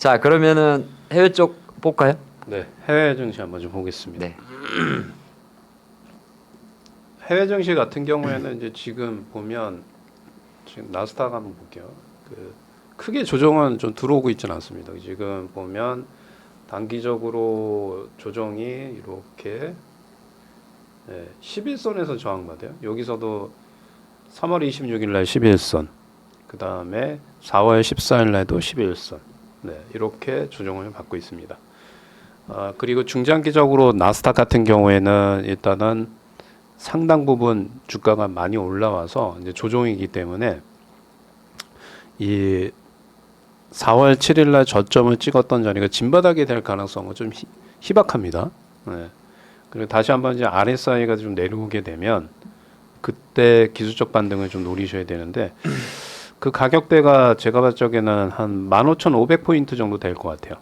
자, 그러면은 해외 쪽 볼까요? 네, 해외 증시 한번 좀 보겠습니다. 네. 해외 증시 같은 경우에는 이제 지금 보면 지금 나스닥 한번 볼게요. 그 크게 조정은 좀 들어오고 있지는 않습니다. 지금 보면 단기적으로 조정이 이렇게 11선에서 저항받아요. 여기서도 3월 26일 날 11선, 그 다음에 4월 14일 날도 11선, 네, 이렇게 조정을 받고 있습니다. 그리고 중장기적으로 나스닥 같은 경우에는 일단은 상당 부분 주가가 많이 올라와서 이제 조정이기 때문에 이 4월 7일 날 저점을 찍었던 자리가 진바닥이 될 가능성은 좀 희박합니다. 네. 그리고 다시 한번 이제 RSI가 좀 내려오게 되면 그때 기술적 반등을 좀 노리셔야 되는데 그 가격대가 제가 봤을 적에는 한 15,500포인트 정도 될 것 같아요.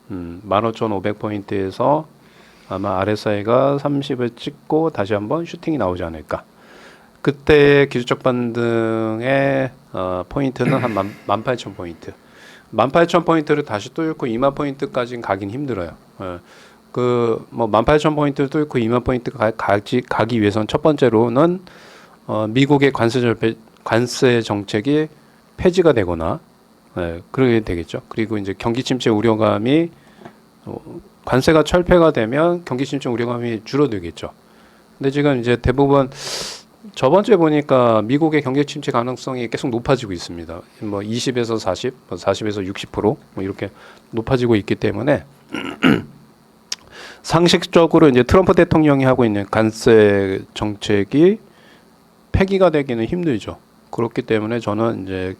15,500포인트에서 아마 RSI가 30을 찍고 다시 한번 슈팅이 나오지 않을까. 그때 기술적 반등의 포인트는 한 18,000포인트. 18,000포인트를 다시 뚫고 2만 포인트까지는 가긴 힘들어요. 뭐 18,000포인트를 뚫고 2만 포인트 가기 위해서는 첫 번째로는 미국의 관세 정책이 폐지가 되거나 그러게 되겠죠. 그리고 이제 경기 침체 우려감이 관세가 철폐가 되면 경기 침체 우려감이 줄어들겠죠. 근데 지금 이제 대부분 저번 주에 보니까 미국의 경기 침체 가능성이 계속 높아지고 있습니다. 뭐 20에서 40, 40에서 60% 뭐 이렇게 높아지고 있기 때문에 상식적으로 이제 트럼프 대통령이 하고 있는 관세 정책이 폐기가 되기는 힘들죠. 그렇기 때문에 저는 이제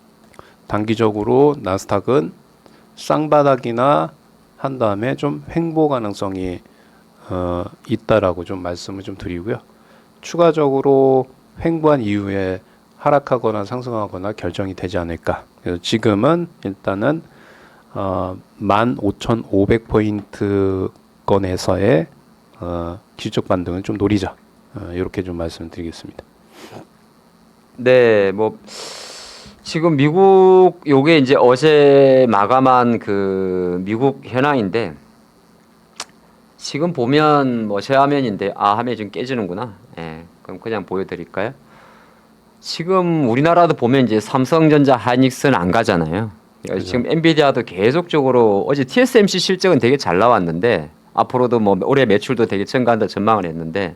단기적으로 나스닥은 쌍바닥이나 한 다음에 좀 횡보 가능성이 있다라고 좀 말씀을 좀 드리고요. 추가적으로 횡보한 이후에 하락하거나 상승하거나 결정이 되지 않을까. 그래서 지금은 일단은 15,500포인트권에서의 기술적 반등을 좀 노리자. 이렇게 좀 말씀드리겠습니다. 네, 뭐 지금 미국 요게 이제 어제 마감한 그 미국 현황인데 지금 보면 뭐 제 화면인데 화면이 좀 깨지는구나. 예, 그럼 그냥 보여드릴까요? 지금 우리나라도 보면 이제 삼성전자, 하이닉스는 안 가잖아요. 그죠. 지금 엔비디아도 계속적으로 어제 TSMC 실적은 되게 잘 나왔는데 앞으로도 뭐 올해 매출도 되게 증가한다 전망을 했는데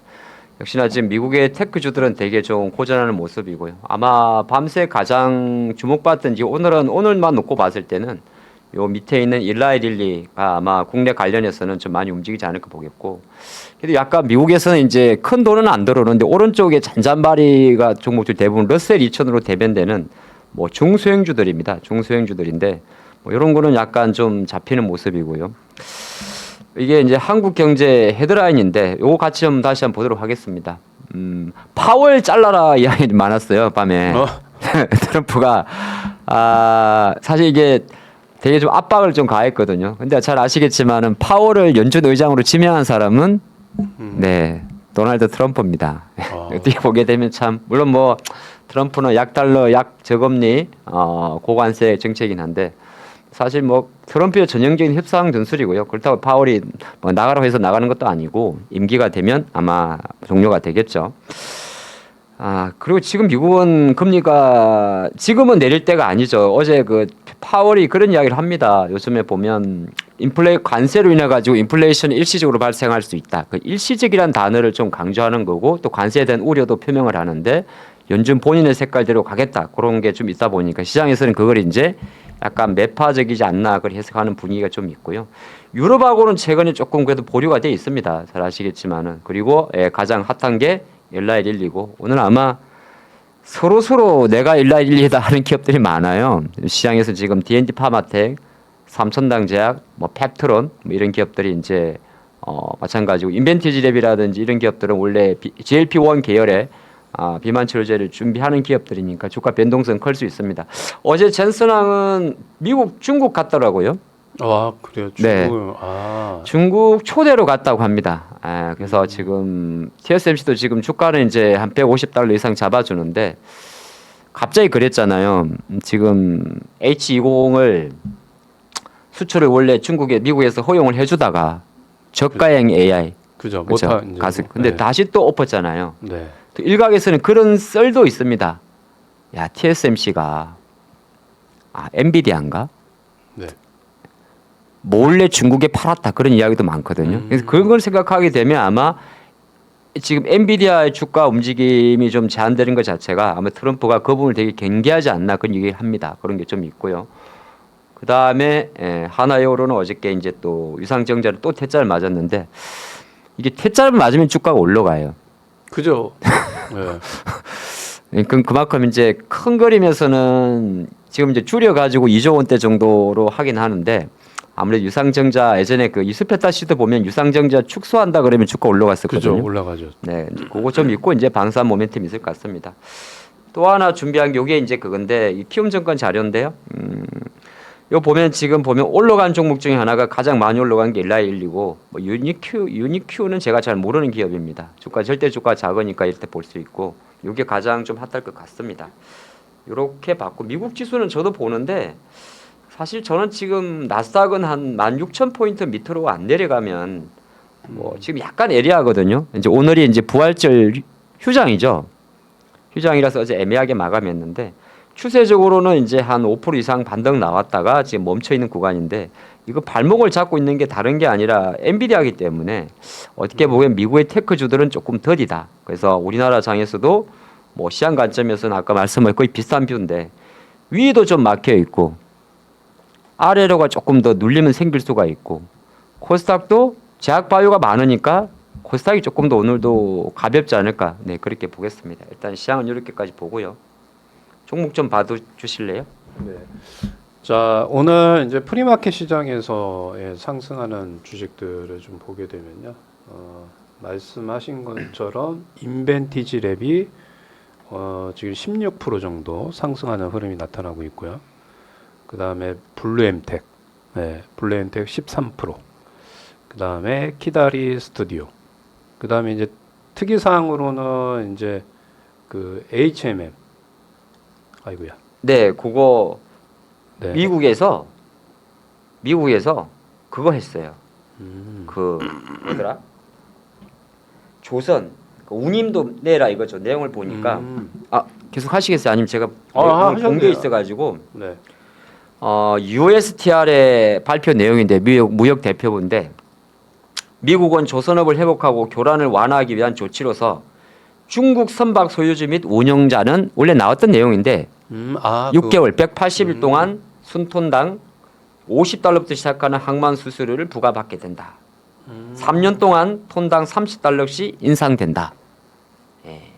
역시나 지금 미국의 테크주들은 되게 좀 고전하는 모습이고요. 아마 밤새 가장 주목받던 오늘만 놓고 봤을 때는 요 밑에 있는 일라이 릴리가 아마 국내 관련해서는 좀 많이 움직이지 않을까 보겠고. 그래도 약간 미국에서는 이제 큰 돈은 안 들어오는데 오른쪽에 잔잔바리가 종목들 대부분 러셀 2000으로 대변되는 뭐 중소형주들입니다. 중소형주들인데 뭐 이런 거는 약간 좀 잡히는 모습이고요. 이게 이제 한국경제 헤드라인인데 요거 같이 좀 다시 한번 보도록 하겠습니다. 파월 잘라라 이야기 많았어요 밤에. 트럼프가 사실 이게 되게 좀 압박을 좀 가했거든요. 근데 잘 아시겠지만은 파월을 연준 의장으로 지명한 사람은 네 도널드 트럼프입니다. 어떻게 보게 되면 참 물론 뭐 트럼프는 약달러 약저금리 고관세 정책이긴 한데. 사실 뭐 트럼프의 전형적인 협상 전술이고요. 그렇다고 파월이 뭐 나가라고 해서 나가는 것도 아니고 임기가 되면 아마 종료가 되겠죠. 그리고 지금 미국은 금리가 지금은 내릴 때가 아니죠. 어제 그 파월이 그런 이야기를 합니다. 요즘에 보면 관세로 인해 가지고 인플레이션이 일시적으로 발생할 수 있다. 그 일시적이란 단어를 좀 강조하는 거고 또 관세에 대한 우려도 표명을 하는데 연준 본인의 색깔대로 가겠다. 그런 게 좀 있다 보니까 시장에서는 그걸 이제 약간 매파적이지 않나 그렇게 해석하는 분위기가 좀 있고요. 유럽하고는 최근에 조금 그래도 보류가 돼 있습니다. 잘 아시겠지만은. 그리고 가장 핫한 게 일라이 릴리고 오늘 아마 서로 내가 일라이 릴리다 하는 기업들이 많아요. 시장에서 지금 D&D 파마텍, 삼천당 제약, 뭐 펩트론 뭐 이런 기업들이 이제 마찬가지고 인벤티지랩이라든지 이런 기업들은 원래 GLP-1 계열의 비만 치료제를 준비하는 기업들이니까 주가 변동성 클 수 있습니다. 어제 젠슨항은 중국 갔더라고요. 그래요. 네. 중국 초대로 갔다고 합니다. 그래서 지금 TSMC도 지금 주가는 이제 한 $150 이상 잡아주는데 갑자기 그랬잖아요. 지금 H20을 수출을 원래 미국에서 허용을 해주다가 저가형 AI 그죠. 그렇죠. 못하 이제 가서 뭐, 근데 네. 다시 또 엎었잖아요. 네. 또 일각에서는 그런 썰도 있습니다. 야 TSMC가 엔비디아인가 네. 몰래 중국에 팔았다 그런 이야기도 많거든요. 그래서 그런 걸 생각하게 되면 아마 지금 엔비디아의 주가 움직임이 좀 제한되는 것 자체가 아마 트럼프가 그 부분을 되게 경계하지 않나 그런 얘기를 합니다. 그런 게 좀 있고요. 그 다음에 하나이오로는 어저께 이제 또 유상증자를 또 퇴짜를 맞았는데 이게 퇴짜를 맞으면 주가가 올라가요. 그죠. 네. 그만큼 이제 큰 그림에서는 지금 이제 줄여가지고 2조 원대 정도로 하긴 하는데 아무래도 유상증자 예전에 그 이스페타 시도 보면 유상증자 축소한다 그러면 주가 올라갔었거든요. 그죠. 올라가죠. 네, 이제 그거 좀 있고 이제 방산 모멘텀 있을 것 같습니다. 또 하나 준비한 게 이게 이제 그건데 이 키움증권 자료인데요. 요 보면 지금 보면 올라간 종목 중에 하나가 가장 많이 올라간 게 일라일리고 뭐 유니큐는 제가 잘 모르는 기업입니다. 주가 절대 주가 작으니까 이렇게 볼 수 있고 이게 가장 좀 핫할 것 같습니다. 이렇게 봤고 미국 지수는 저도 보는데 사실 저는 지금 나스닥은 한 16,000포인트 밑으로 안 내려가면 뭐 지금 약간 애매하거든요. 이제 오늘이 이제 부활절 휴장이죠. 휴장이라서 어제 애매하게 마감했는데 추세적으로는 이제 한 5% 이상 반등 나왔다가 지금 멈춰 있는 구간인데 이거 발목을 잡고 있는 게 다른 게 아니라 엔비디아이기 때문에 어떻게 보면 미국의 테크주들은 조금 더디다. 그래서 우리나라 장에서도 뭐 시장 관점에서는 아까 말씀한 거의 비슷한 뷰인데 위도 좀 막혀 있고 아래로가 조금 더 눌리면 생길 수가 있고 코스닥도 제약 바이오가 많으니까 코스닥이 조금 더 오늘도 가볍지 않을까. 네, 그렇게 보겠습니다. 일단 시장은 이렇게까지 보고요. 종목 좀 봐도 주실래요? 네. 자, 오늘 이제 프리마켓 시장에서의 상승하는 주식들을 좀 보게 되면요. 말씀하신 것처럼 인벤티지 랩이 지금 16% 정도 상승하는 흐름이 나타나고 있고요. 그 다음에 블루엠텍, 네, 블루엠텍 13%. 그 다음에 키다리 스튜디오. 그 다음에 이제 특이사항으로는 이제 그 HMM. 아이고야. 네, 그거 네. 미국에서 그거 했어요. 그 뭐더라? 조선 그 운임도 내라 이거죠. 내용을 보니까 계속 하시겠어요? 아니면 제가 내용을 본 게 있어가지고 네. USTR의 발표 내용인데 무역 대표부인데 미국은 조선업을 회복하고 교란을 완화하기 위한 조치로서 중국 선박 소유주 및 운영자는 원래 나왔던 내용인데 6개월 180일 동안 순톤당 $50부터 시작하는 항만 수수료를 부과받게 된다. 3년 동안 톤당 $30씩 인상된다. 예.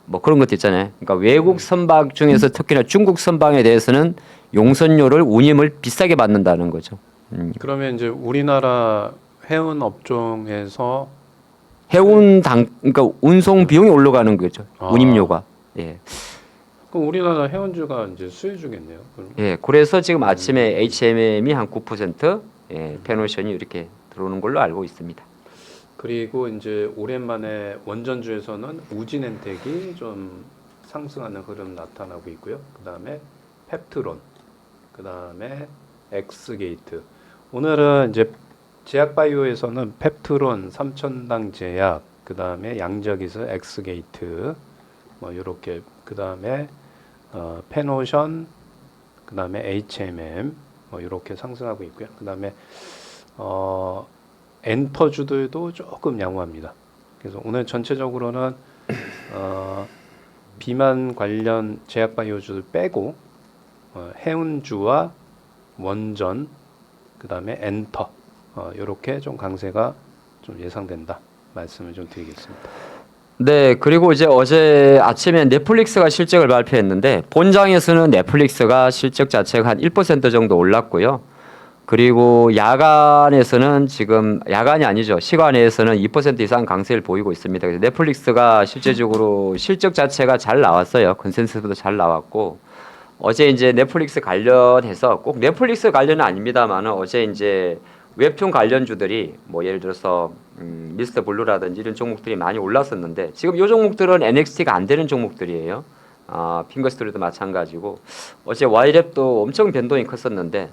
뭐 그런 것도 있잖아요. 그러니까 외국 선박 중에서 특히나 중국 선박에 대해서는 용선료를 운임을 비싸게 받는다는 거죠. 그러면 이제 우리나라 해운 업종에서 그러니까 운송 비용이 올라가는 거죠. 운임료가. 예. 그럼 우리나라 해운주가 이제 수혜주겠네요. 그럼. 예. 그래서 지금 아침에 HMM이 한 9%, 페노션이 이렇게 들어오는 걸로 알고 있습니다. 그리고 이제 오랜만에 원전주에서는 우진엔텍이 좀 상승하는 흐름 나타나고 있고요. 그다음에 펩트론, 그다음에 엑스게이트. 오늘은 이제 제약바이오에서는 펩트론, 삼천당 제약, 그다음에 양적이서 엑스게이트, 뭐 이렇게 그다음에 페노션, 그다음에 HMM 뭐 이렇게 상승하고 있고요. 그다음에 엔터주들도 조금 양호합니다. 그래서 오늘 전체적으로는 비만 관련 제약바이오주를 빼고 해운주와 원전, 그다음에 엔터 이렇게 좀 강세가 좀 예상된다 말씀을 좀 드리겠습니다. 네, 그리고 이제 어제 아침에 넷플릭스가 실적을 발표했는데 본장에서는 넷플릭스가 실적 자체가 한 1% 정도 올랐고요. 그리고 야간에서는 지금 야간이 아니죠. 시간에서는 2% 이상 강세를 보이고 있습니다. 그래서 넷플릭스가 실제적으로 실적 자체가 잘 나왔어요. 컨센서스도 잘 나왔고 어제 이제 넷플릭스 관련해서 꼭 넷플릭스 관련은 아닙니다만은 어제 이제 웹툰 관련주들이 뭐 예를 들어서 미스터 블루라든지 이런 종목들이 많이 올랐었는데 지금 이 종목들은 NXT가 안 되는 종목들이에요. 핑거스토리도 마찬가지고 어제 와이랩도 엄청 변동이 컸었는데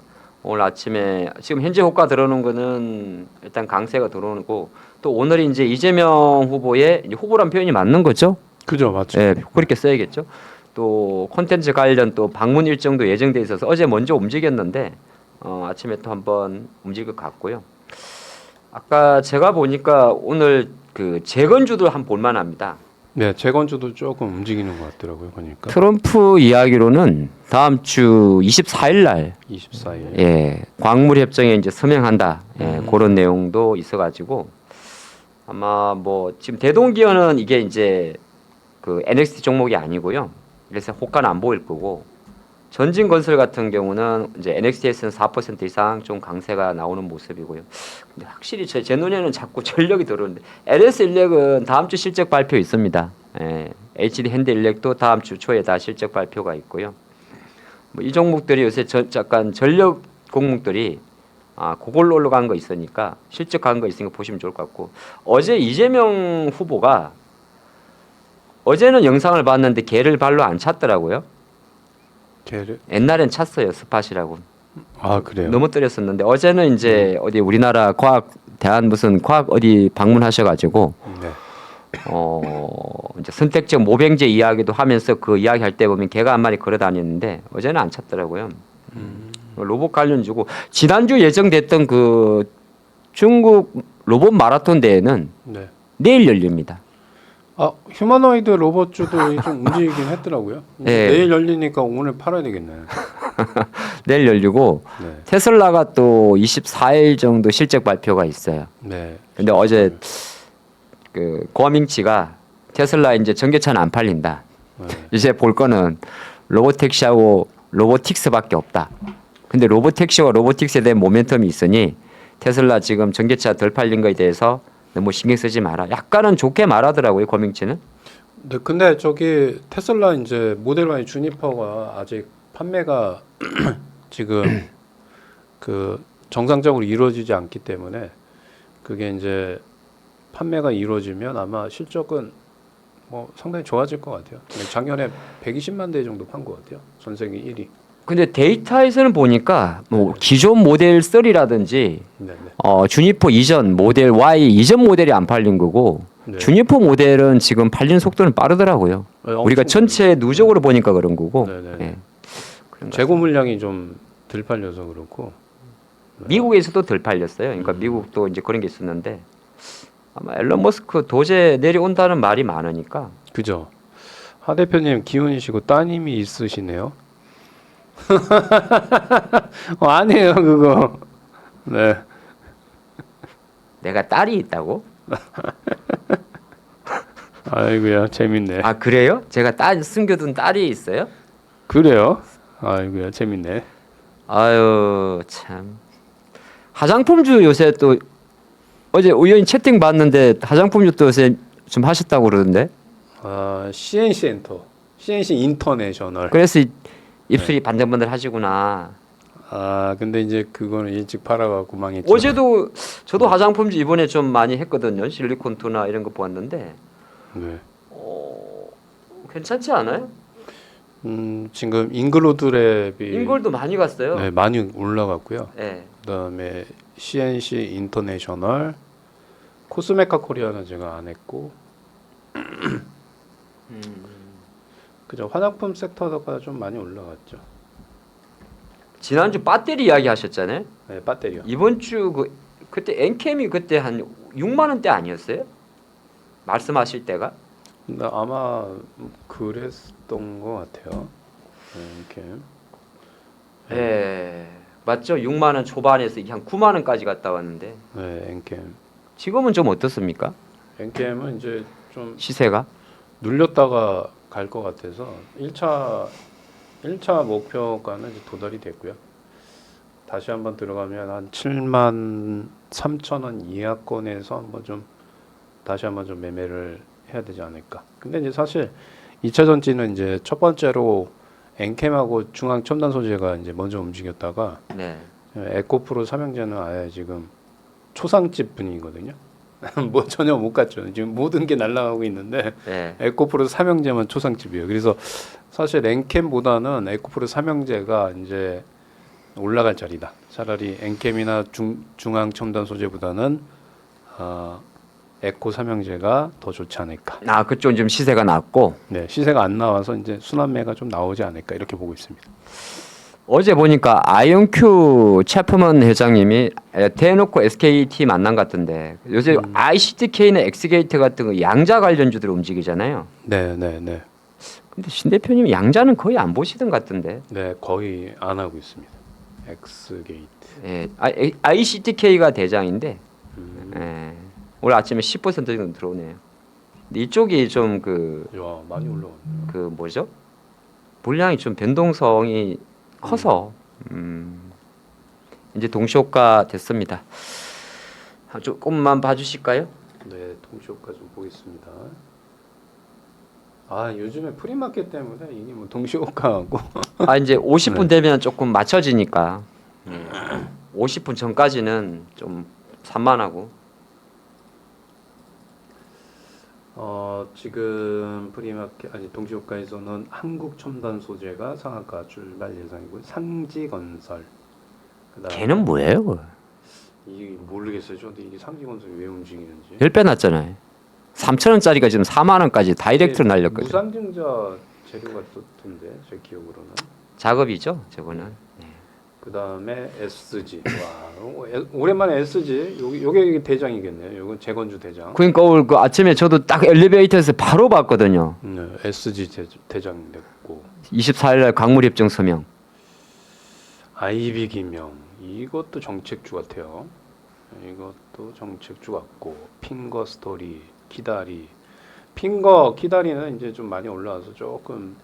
오늘 아침에 지금 현재 호가 들어오는 거는 일단 강세가 들어오고 또 오늘이 이제 이재명 후보의 이제 후보란 표현이 맞는 거죠? 그죠, 맞죠. 예, 그렇게 써야겠죠. 또 콘텐츠 관련 또 방문 일정도 예정돼 있어서 어제 먼저 움직였는데 아침에 또 한번 움직일 것 같고요. 아까 제가 보니까 오늘 그 재건주들 한번 볼만합니다. 네, 재건주도 조금 움직이는 것 같더라고요, 보니까. 트럼프 이야기로는 다음 주 24일 날 24일. 예, 광물 협정에 이제 서명한다. 예, 그런 내용도 있어가지고 아마 뭐 지금 대동기업은 이게 이제 그 NXT 종목이 아니고요. 그래서 호가는 안 보일 거고 전진건설 같은 경우는 이제 NXT에서는 4% 이상 좀 강세가 나오는 모습이고요. 근데 확실히 제 눈에는 자꾸 전력이 들어오는데 LS인력은 다음 주 실적 발표 있습니다. 예, HD 현대인력도 다음 주 초에 다 실적 발표가 있고요. 뭐 이 종목들이 요새 약간 전력 종목들이 그걸로 올라간 거 있으니까 실적 간 거 있으니까 보시면 좋을 것 같고 어제 이재명 후보가 어제는 영상을 봤는데 개를 발로 안 찼더라고요. 걔를 옛날엔 찼어요 스팟이라고. 그래요. 넘어뜨렸었는데 어제는 이제 어디 우리나라 과학 대한 무슨 과학 어디 방문하셔가지고 네. 이제 선택적 모병제 이야기도 하면서 그 이야기 할 때 보면 개가 한 마리 걸어 다니는데 어제는 안 찼더라고요. 로봇 관련 주고 지난주 예정됐던 그 중국 로봇 마라톤 대회는 네. 내일 열립니다. 휴머노이드 로봇주도 좀 움직이긴 했더라고요. 네. 내일 열리니까 오늘 팔아야 되겠네. 내일 열리고 네. 테슬라가 또 24일 정도 실적 발표가 있어요. 네. 근데 어제 그 고아밍치가 테슬라 이제 전기차는 안 팔린다. 네. 이제 볼 거는 로보택시하고 로보틱스밖에 없다. 근데 로보택시와 로보틱스에 대한 모멘텀이 있으니 테슬라 지금 전기차 덜 팔린 거에 대해서 너무 신경 쓰지 마라. 약간은 좋게 말하더라고요, 고밍치는. 네, 근데 저기 테슬라 이제 모델 Y 주니퍼가 아직 판매가 지금 그 정상적으로 이루어지지 않기 때문에 그게 이제 판매가 이루어지면 아마 실적은 뭐 상당히 좋아질 것 같아요. 작년에 120만 대 정도 판 것 같아요. 전 세계 1위. 근데 데이터에서는 보니까 뭐 기존 모델 3라든지 네, 네. 주니퍼 이전 모델 Y 이전 모델이 안 팔린 거고 네. 주니퍼 모델은 지금 팔리는 속도는 빠르더라고요. 네, 우리가 전체 누적으로 보니까 그런 거고. 네, 네. 예. 그런 것 재고 물량이 좀 덜 팔려서 그렇고. 미국에서도 덜 팔렸어요. 그러니까 미국도 이제 그런 게 있었는데 아마 앨런 머스크 도제 내려온다는 말이 많으니까. 그죠. 하 대표님 기훈이시고 따님이 있으시네요. 아니에요 그거. 네. 내가 딸이 있다고? 아이고야 재밌네. 그래요? 제가 딸 숨겨둔 딸이 있어요? 그래요? 아이고야 재밌네. 아유 참. 화장품주 요새 또 어제 우연히 채팅 봤는데 화장품주 또 요새 좀 하셨다고 그러던데. CNC 엔터, CNC 인터내셔널. 그래서 입술이 반들반들 하시구나. 근데 이제 그거는 일찍 팔아갖고 망했죠. 어제도 저도 화장품주 이번에 좀 많이 했거든요. 실리콘투나 이런 거 보았는데 네. 괜찮지 않아요? 지금 잉글로드랩이 인걸도 많이 갔어요. 네, 많이 올라갔고요. 네. 그다음에 CNC 인터내셔널, 코스메카 코리아는 제가 안 했고, 그죠. 화장품 섹터가 좀 많이 올라갔죠. 지난주 배터리 이야기 하셨잖아요. 네, 배터리요. 이번 주 그때 엔캠이 그때 한 6만 원대 아니었어요? 말씀하실 때가? 근데 아마 그랬던 것 같아요. 네, 이렇게. 네. 맞죠? 6만 원 초반에서 한 9만 원까지 갔다 왔는데 네, 엔캠. 지금은 좀 어떻습니까? 엔캠은 이제 좀 시세가? 눌렸다가 갈 것 같아서 1차 목표가는 이제 도달이 됐고요. 다시 한번 들어가면 한 7만 3천 원 이하권에서 한번 좀 다시 한번 좀 매매를 해야 되지 않을까. 근데 이제 사실 2차 전지는 이제 첫 번째로 엔캠하고 중앙 첨단 소재가 이제 먼저 움직였다가 네. 에코프로 삼형제는 아예 지금 초상집 분위기거든요. 뭐 전혀 못 갔죠. 지금 모든 게 날아가고 있는데 네. 에코프로 삼형제만 초상집이에요. 그래서 사실 엔캠보다는 에코프로 삼형제가 이제 올라갈 자리다. 차라리 엔캠이나 중앙 첨단 소재보다는 에코 삼형제가 더 좋지 않을까. 아, 그쪽은 좀 시세가 낮고. 네, 시세가 안 나와서 이제 순환매가 좀 나오지 않을까 이렇게 보고 있습니다. 어제 보니까 아이온큐 채프먼 회장님이 대놓고 SKT 만난 것 같던데 요새 ICTK나 엑스게이트 같은 거 양자 관련주들 움직이잖아요. 네, 네, 네. 근데 신 대표님 양자는 거의 안 보시던 것 같던데. 네, 거의 안 하고 있습니다. 엑스게이트. 예, ICTK가 대장인데 예, 오늘 아침에 10% 정도 들어오네요. 근데 이쪽이 좀 야, 많이 올라왔네요. 뭐죠? 물량이 좀 변동성이 커서 이제 동시효과 됐습니다. 조금만 봐주실까요? 네, 동시효과 좀 보겠습니다. 아, 요즘에 프리마켓 때문에 이게 뭐 동시효과하고 아 이제 50분 네. 되면 조금 맞춰지니까 50분 전까지는 좀 산만하고. 지금 프리마켓 아니 동시효과에서는 한국 첨단 소재가 상한가 출발 예상이고 상지건설. 그다음에 걔는 뭐예요? 이게 모르겠어요. 저도 이게 상지건설이 왜 움직이는지. 10배 났잖아요. 3,000원짜리가 지금 4만 원까지 다이렉트로 날렸거든요. 무상증자 재료가 떴던데 제 기억으로는. 작업이죠, 저거는. 그다음에 SG. 와, 오랜만에 SG. 요게 대장이겠네요. 요건 재건주 대장. 그러니까 오늘 그 아침에 저도 딱 엘리베이터에서 바로 봤거든요. 네, SG 대장 됐고. 24일 날 광물협정 서명. 아이비 기명. 이것도 정책주 같아요. 이것도 정책주 같고. 핑거 스토리, 키다리. 키다리는 이제 좀 많이 올라와서 조금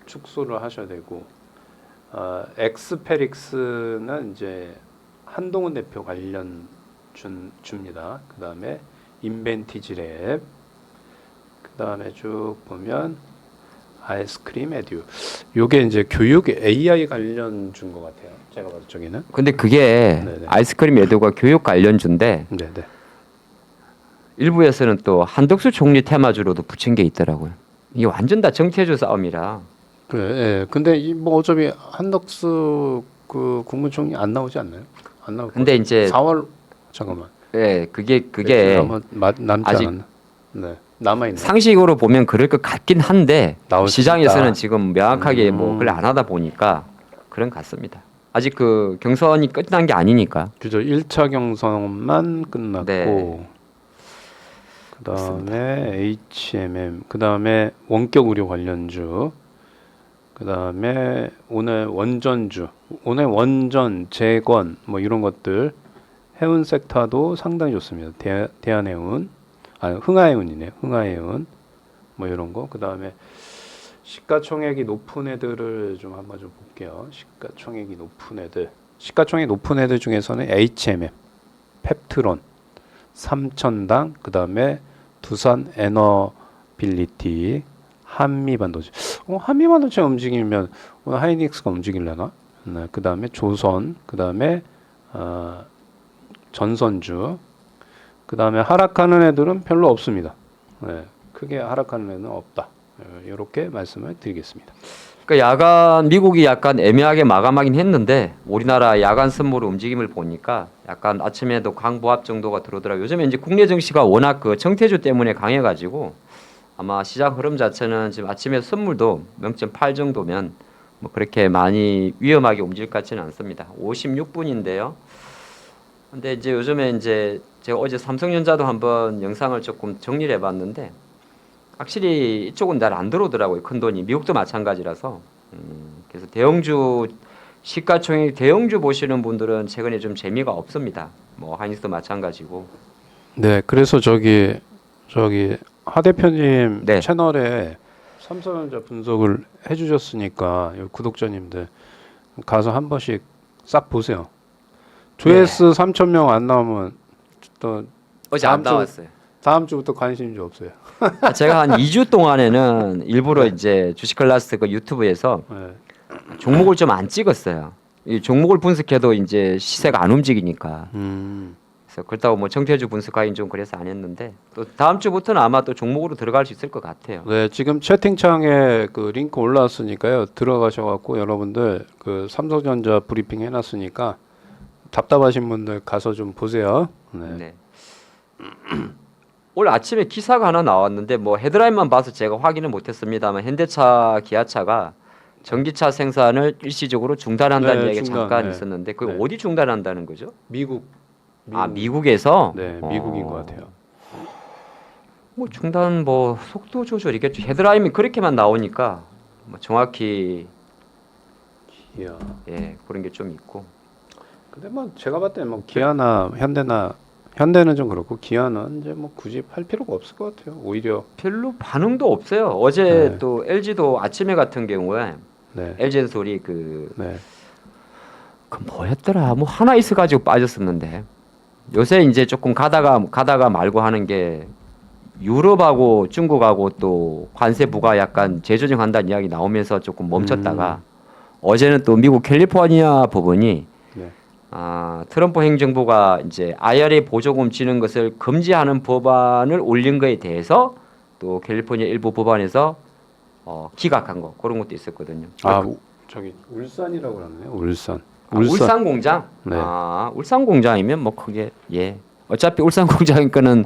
축소를 하셔야 되고. 엑스페릭스는 이제 한동훈 대표 관련 줍니다. 그 다음에 인벤티지랩, 그 다음에 쭉 보면 아이스크림 에듀. 요게 이제 교육 AI 관련 준 것 같아요. 제가 봤을 적에는. 근데 그게 네네. 아이스크림 애도가 교육 관련주인데 네네. 일부에서는 또 한덕수 총리 테마주로도 붙인 게 있더라고요. 이게 완전 다 정체주 싸움이라. 그래. 예. 근데 뭐 어차피 한덕수 그 국무총리 안 나오지 않나요? 안 나올 근데 이제 4월 잠깐만. 예, 그게 남지 아직 않았나? 네. 남아 있네. 상식으로 보면 그럴 것 같긴 한데 나올 수 시장에서는 있다. 지금 명확하게 뭐 그걸 안 하다 보니까 그런 것 같습니다. 아직 그 경선이 끝난 게 아니니까. 그죠. 1차 경선만 끝났고 네. 그다음에 HMM, 그다음에 원격 의료 관련주, 그다음에 오늘 원전주, 오늘 원전, 재건 뭐 이런 것들 해운 섹터도 상당히 좋습니다. 대한해운, 흥하해운이네요. 흥하해운 뭐 이런 거. 그다음에 시가총액이 높은 애들을 좀 한번 좀 볼게요. 시가총액이 높은 애들. 시가총액 높은 애들 중에서는 HMM, 펩트론, 삼천당, 그다음에 두산 에너빌리티, 한미반도체. 한미반도체 움직이면 오늘 하이닉스가 움직이려나? 네, 그다음에 조선, 그다음에 전선주, 그다음에 하락하는 애들은 별로 없습니다. 네, 크게 하락하는 애는 없다. 이렇게 말씀을 드리겠습니다. 그러니까 미국이 약간 애매하게 마감하긴 했는데 우리나라 야간 선물 움직임을 보니까 약간 아침에도 강보합 정도가 들어오더라고요. 요즘에 이제 국내 증시가 워낙 그 정태주 때문에 강해가지고 아마 시장 흐름 자체는 지금 아침에 선물도 0.8 정도면 뭐 그렇게 많이 위험하게 움직일 것 같지는 않습니다. 56분인데요. 근데 이제 요즘에 이제 제가 어제 삼성전자도 한번 영상을 조금 정리를 해봤는데 확실히 이쪽은 잘 안 들어오더라고요. 큰 돈이. 미국도 마찬가지라서. 그래서 대형주 시가총액 대형주 보시는 분들은 최근에 좀 재미가 없습니다. 뭐 하이닉스도 마찬가지고. 네, 그래서 저기 하 대표님 네. 채널에 삼성전자 분석을 해주셨으니까 여기 구독자님들 가서 한 번씩 싹 보세요. 조회수 3,000명 안 나오면 또 어제 안 나왔어요. 다음 주부터 관심이 없어요. 제가 한 2주 동안에는 일부러 이제 주식클래스 그 유튜브에서 네. 종목을 좀 안 찍었어요. 이 종목을 분석해도 이제 시세가 안 움직이니까. 그래서 그렇다고 뭐 정태주 분석하기는 좀 그래서 안 했는데 또 다음 주부터는 아마 또 종목으로 들어갈 수 있을 것 같아요. 네, 지금 채팅창에 그 링크 올라왔으니까요. 들어가셔갖고 여러분들 그 삼성전자 브리핑 해놨으니까 답답하신 분들 가서 좀 보세요. 네. 네. 오늘 아침에 기사가 하나 나왔는데 뭐 헤드라인만 봐서 제가 확인은 못했습니다만 현대차, 기아차가 전기차 생산을 일시적으로 중단한다는 네, 이야기가 중단, 잠깐 네. 있었는데 그게 네. 어디 중단한다는 거죠? 미국. 아 미국에서? 네, 미국인 것 같아요. 뭐 중단 뭐 속도 조절이겠죠. 헤드라인이 그렇게만 나오니까 뭐 정확히 이야. 예 그런 게 좀 있고. 근데 뭐 제가 봤을 때 뭐 기아나 현대는 좀 그렇고 기아는 이제 뭐 굳이 팔 필요가 없을 것 같아요. 오히려 별로 반응도 없어요. 어제 네. 또 LG도 아침에 같은 경우에 네. LG엔솔이 그 네. 뭐였더라 뭐 하나 있어 가지고 빠졌었는데 요새 이제 조금 가다가 말고 하는 게 유럽하고 중국하고 또 관세 부과 약간 재조정한다는 이야기 나오면서 조금 멈췄다가 어제는 또 미국 캘리포니아 법원이 네. 트럼프 행정부가 이제 IRA 보조금 지는 것을 금지하는 법안을 올린 거에 대해서 또 캘리포니아 일부 법안에서 기각한 거 그런 것도 있었거든요. 저기 울산이라고 그러네요. 울산. 울산 공장? 네. 울산 공장이면 뭐 크게 예. 어차피 울산 공장인 거는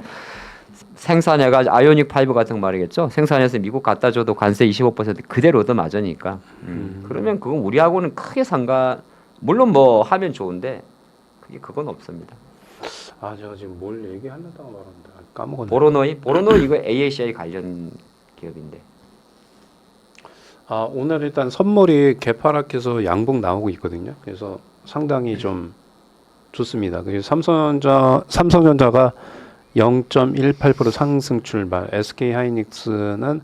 생산해가 아이오닉 5 같은 거 말이겠죠. 생산해서 미국 갖다 줘도 관세 25% 그대로 얻어 맞으니까. 그러면 그건 우리하고는 크게 물론 뭐 하면 좋은데 그건 없습니다. 제가 지금 뭘 얘기하려다가 말았는데 까먹었네. 보로노이 이거 AACI 관련 기업인데. 오늘 일단 선물이 개파락해서 양봉 나오고 있거든요. 그래서 상당히 좀 좋습니다. 그리고 삼성전자가 0.18% 상승 출발, SK 하이닉스는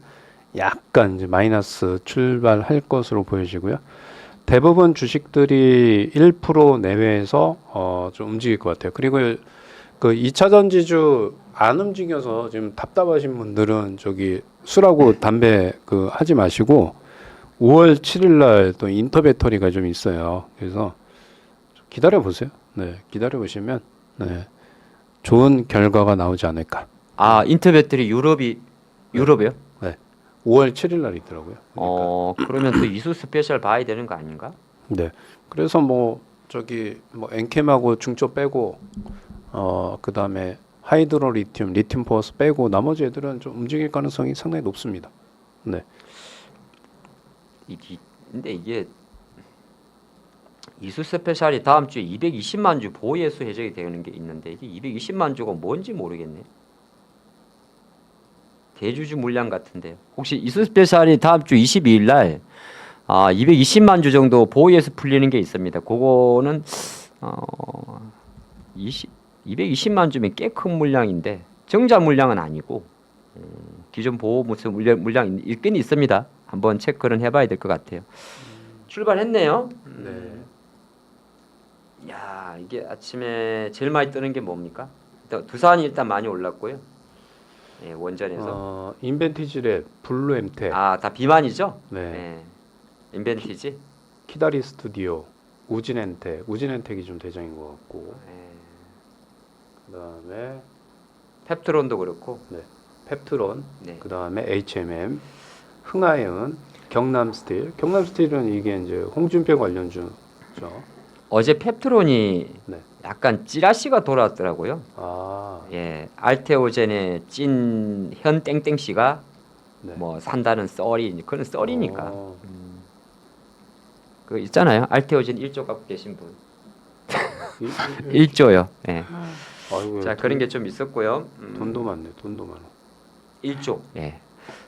약간 이제 마이너스 출발할 것으로 보여지고요. 대부분 주식들이 1% 내외에서 좀 움직일 것 같아요. 그리고 그 2차 전지주 안 움직여서 지금 답답하신 분들은 저기 술하고 담배 하지 마시고 5월 7일 날 또 인터배터리가 좀 있어요. 그래서 기다려 보세요. 네, 기다려 보시면 네, 좋은 결과가 나오지 않을까. 인터배터리 유럽이요? 네, 5월 7일 날 있더라고요. 그러니까. 그러면 또 이수 스페셜 봐야 되는 거 아닌가? 네, 그래서 뭐 엔캠하고 중초 빼고 그 다음에 하이드로 리튬 포어스 빼고 나머지 애들은 좀 움직일 가능성이 상당히 높습니다. 네. 근데 이게 이수 스페셜이 다음 주에 220만 주 보예수 해적이 되는 게 있는데 이게 220만 주가 뭔지 모르겠네. 대주주 물량 같은데요. 혹시 이수 스페셜이 다음 주 22일 날 220만 주 정도 보예수 풀리는 게 있습니다. 그거는 220만 주면 꽤 큰 물량인데 정자 물량은 아니고 기존 보호 무슨 물량 있긴 있습니다. 한번 체크를 해봐야 될 것 같아요. 출발했네요. 네. 야 이게 아침에 제일 많이 뜨는 게 뭡니까? 일단 두산이 일단 많이 올랐고요. 예, 원전에서. 인벤티지랩, 블루엠텍. 다 비만이죠? 네. 예. 인벤티지. 키다리 스튜디오, 우진엔텍이 좀 대장인 것 같고. 예. 그다음에 펩트론도 그렇고. 네. 펩트론. 네. 그다음에 HMM, 흥하이은, 경남스틸은 이게 이제 홍준표 관련주죠. 어제 펩트론이 네. 약간 찌라시가 돌아왔더라고요. 예, 알테오젠의 찐현 땡땡 씨가 네. 뭐 산다는 썰이 그건 썰이니까. 그 있잖아요. 알테오젠 1조 갖고 계신 분. 1조요. 예. 아이고, 자, 그런 게 좀 있었고요. 돈도 많네. 돈도 많아. 1조. 예.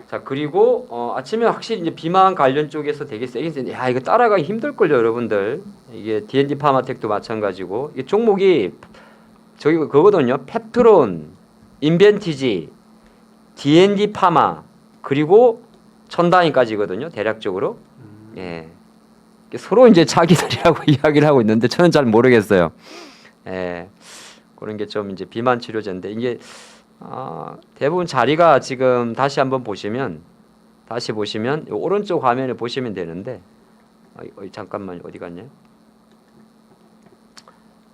자, 그리고 아침에 확실히 이제 비만 관련 쪽에서 되게 세긴 센데 야, 이거 따라가기 힘들 걸요, 여러분들. 이게 D&D 파마텍도 마찬가지고. 이게 종목이 저기 그거거든요. 펩트론, 인벤티지, D&D 파마 그리고 천단위까지거든요. 대략적으로. 예. 서로 이제 자기들이라고 이야기를 하고 있는데 저는 잘 모르겠어요. 예. 그런 게 좀 이제 비만 치료제인데 이게 대부분 자리가 지금 다시 보시면 오른쪽 화면에 보시면 되는데 잠깐만 어디 갔냐?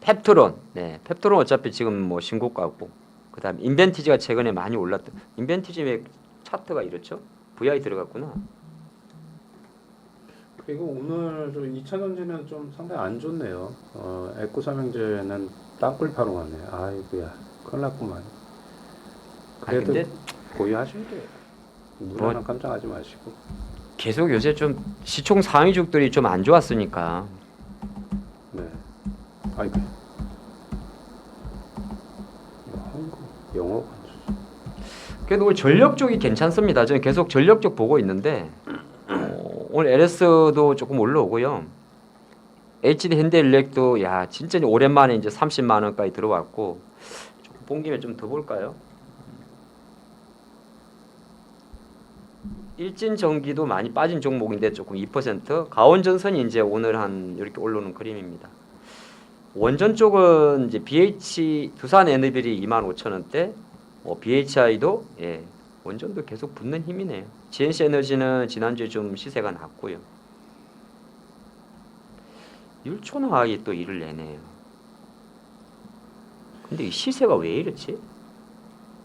펩트론. 네. 펩트론 어차피 지금 뭐 신고가고 그다음 인벤티지가 최근에 많이 올랐다. 인벤티지 왜 차트가 이렇죠? VI 들어갔구나. 그리고 오늘 좀 2차 전지는 좀 상당히 안 좋네요. 에코 삼형제는 땅굴 파러 가네. 아이고야, 큰일 났구만. 그래도 근데 보유하셔야 돼요. 무난한 깜짝하지 마시고. 계속 요새 좀 시총 상위주들이 좀 안 좋았으니까 네. 아이고. 한국 영어가 안 좋지. 그래도 오늘 전력 쪽이 괜찮습니다. 저는 계속 전력 쪽 보고 있는데 오늘 LS도 조금 올라오고요. HD 현대일렉도 야 진짜 오랜만에 이제 30만 원까지 들어왔고 조금 본 김에 좀 더 볼까요? 일진전기도 많이 빠진 종목인데 조금 2%, 가온전선이 이제 오늘 한 이렇게 올라오는 그림입니다. 원전 쪽은 이제 BH 두산 에너빌이 25,000원대, BHI도 예, 원전도 계속 붙는 힘이네요. GNC 에너지는 지난주에 좀 시세가 났고요. 율촌화학이 또 일을 내네요. 근데 이 시세가 왜 이렇지?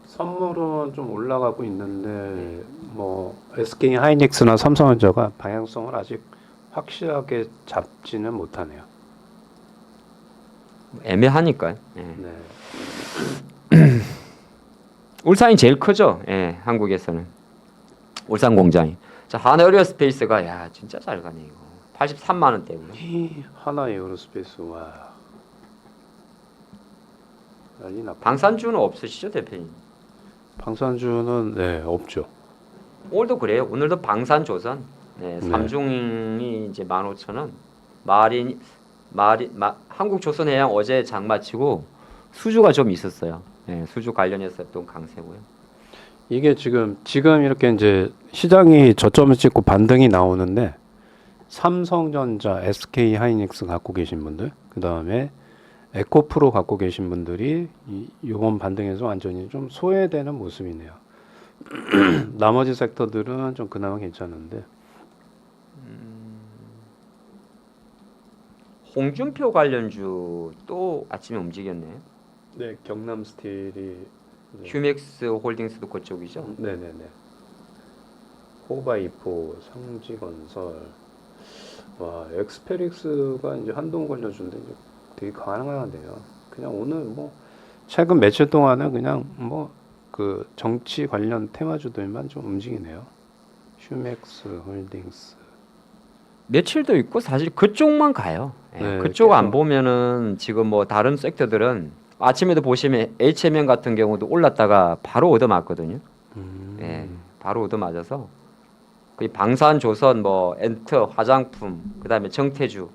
선물은 좀 올라가고 있는데 뭐 SK 하이닉스나 삼성전자가 방향성을 아직 확실하게 잡지는 못하네요. 애매하니까요. 예. 네. 울산이 제일 크죠. 예, 한국에서는 울산 공장이. 자, 하나에어로스페이스가 야 진짜 잘 가네 이거. 83만 원대고요. 이 하나 에어로스페이스 와. 난리 났. 방산주는 없으시죠 대표님? 방산주는 네 없죠. 오늘도 그래요. 오늘도 방산조선 네, 네. 삼중이 이제 15,000원. 한국조선해양 어제 장 마치고 수주가 좀 있었어요. 네, 수주 관련해서 또 강세고요. 이게 지금 이렇게 이제 시장이 저점을 찍고 반등이 나오는데 삼성전자, SK 하이닉스 갖고 계신 분들, 그 다음에 에코프로 갖고 계신 분들이 이번 반등에서 완전히 좀 소외되는 모습이네요. 나머지 섹터들은 좀 그나마 괜찮은데. 홍준표 관련주 또 아침에 움직였네요. 네, 경남 스틸이 네. 휴맥스 홀딩스도 그쪽이죠. 네네네. 호바이포, 상지건설, 와 엑스페릭스가 이제 한동 관련주인데 이제 되게 강한데요. 그냥 오늘 뭐 최근 며칠 동안은 그냥 뭐 그 정치 관련 테마주들만 좀 움직이네요. 휴맥스 홀딩스. 며칠도 있고 사실 그쪽만 가요. 예, 네, 그쪽 안 계속. 보면은 지금 뭐 다른 섹터들은 아침에도 보시면 HMN 같은 경우도 올랐다가 바로 얻어맞거든요. 예, 바로 얻어맞아서 거의 방산, 조선, 뭐 엔터, 화장품, 그다음에 정태주,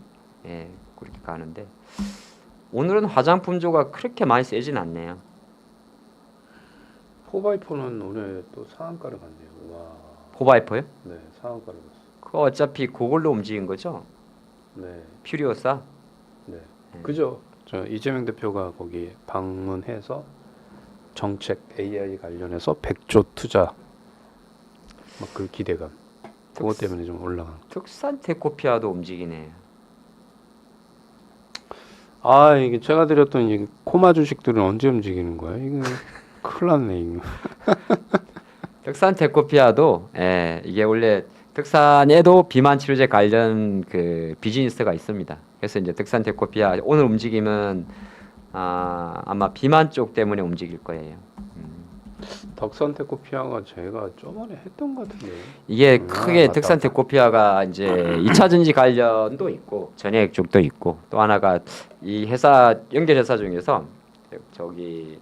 예, 그렇게 가는데 오늘은 화장품주가 그렇게 많이 세진 않네요. 호바이포는 오늘 또 상한가를 갔네요. 와, 포바이퍼요? 네 상한가를 갔어. 그거 어차피 그걸로 움직인 거죠. 네, 퓨리오사. 네, 그죠. 저 이재명 대표가 거기 방문해서 정책 AI 관련해서 100조 투자 막 그 기대감 그것 때문에 좀 올라간. 특산테코피아도 움직이네. 아 이게 제가 드렸던 이 코마 주식들은 언제 움직이는 거야? 이거 큰일 났네 이거. 특산테코피아도 예, 이게 원래 특산에도 비만 치료제 관련 그 비즈니스가 있습니다. 그래서 이제 특산테코피아 오늘 움직임은 아마 비만 쪽 때문에 움직일 거예요. 덕산테코피아가 제가 저번에 했던 것 같은데. 이게 크게 맞다. 특산테코피아가 이제 2차 전지 관련도 있고 전액 쪽도 있고 또 하나가 이 회사 연결 회사 중에서 저기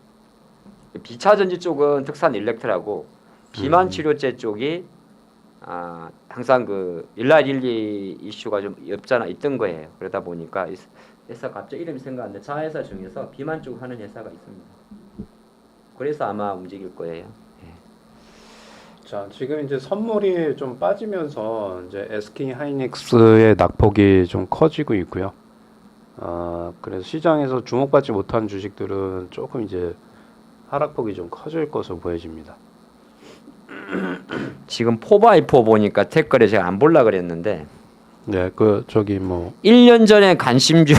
비차 전지 쪽은 특산 일렉트라고 비만 치료제 쪽이 항상 그 일라일리 이슈가 좀 있던 거예요. 그러다 보니까 회사 갑자기 이름이 생각 안 나. 자회사 중에서 비만 쪽 하는 회사가 있습니다. 그래서 아마 움직일 거예요. 자 지금 이제 선물이 좀 빠지면서 이제 SK 하이닉스의 낙폭이 좀 커지고 있고요. 그래서 시장에서 주목받지 못한 주식들은 조금 이제 하락폭이 좀 커질 것으로 보여집니다. 지금 포바이포 보니까 댓글에 제가 안 볼라 그랬는데 네, 그 저기 뭐 1년 전에 관심주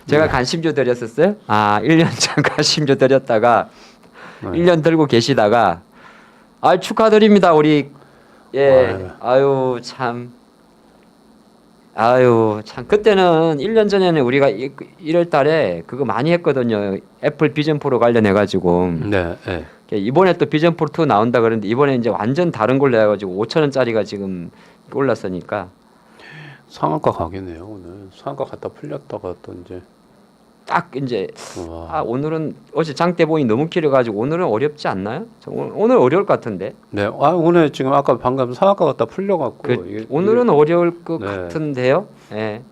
제가 관심주 드렸었어요. 1년 전 관심주 드렸다가 네. 1년 들고 계시다가 축하드립니다. 우리 예. 아유 참 아유 참 그때는 1년 전에는 우리가 1월 달에 그거 많이 했거든요. 애플 비전 프로 관련해 가지고 네, 네. 이번에 또 비전 프로 2 나온다 그러는데 이번에 이제 완전 다른 걸로 해 가지고 5,000원짜리가 지금 올랐으니까 상한가 가겠네요. 오늘 상한가 갔다 풀렸다가 또 이제 딱 이제 와. 오늘은 어제 장대봉이 너무 길어 가지고 오늘은 어렵지 않나요? 오늘 어려울 것 같은데. 네, 오늘 지금 아까 방금 상한가 갔다 풀려갖고 오늘은 어려울 것 네. 같은데요. 예.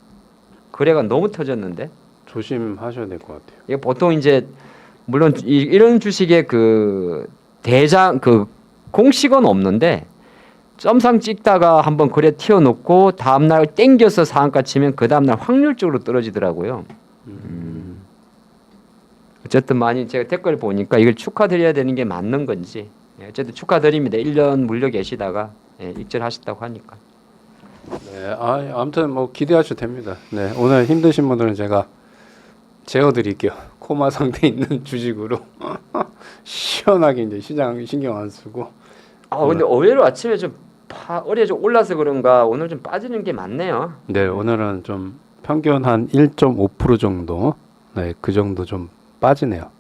거래가 너무 터졌는데. 조심하셔야 될 것 같아요. 이게 보통 이제 물론 이런 주식의 그 대장 그 공식은 없는데 점상 찍다가 한번 거래 튀어놓고 다음 날 땡겨서 상한가 치면 그 다음 날 확률적으로 떨어지더라고요. 어쨌든 많이 제가 댓글 보니까 이걸 축하드려야 되는 게 맞는 건지 어쨌든 축하드립니다. 1년 물려 계시다가 익절하셨다고 하니까. 네, 아무튼 뭐 기대하셔도 됩니다. 네, 오늘 힘드신 분들은 제가 재워드릴게요. 코마 상태에 있는 주식으로 시원하게 이제 시장 신경 안 쓰고. 근데 의외로 아침에 어제 좀 올라서 그런가 오늘 좀 빠지는 게 많네요. 네, 오늘은 좀 평균 한 1.5% 정도, 네, 그 정도 좀 빠지네요.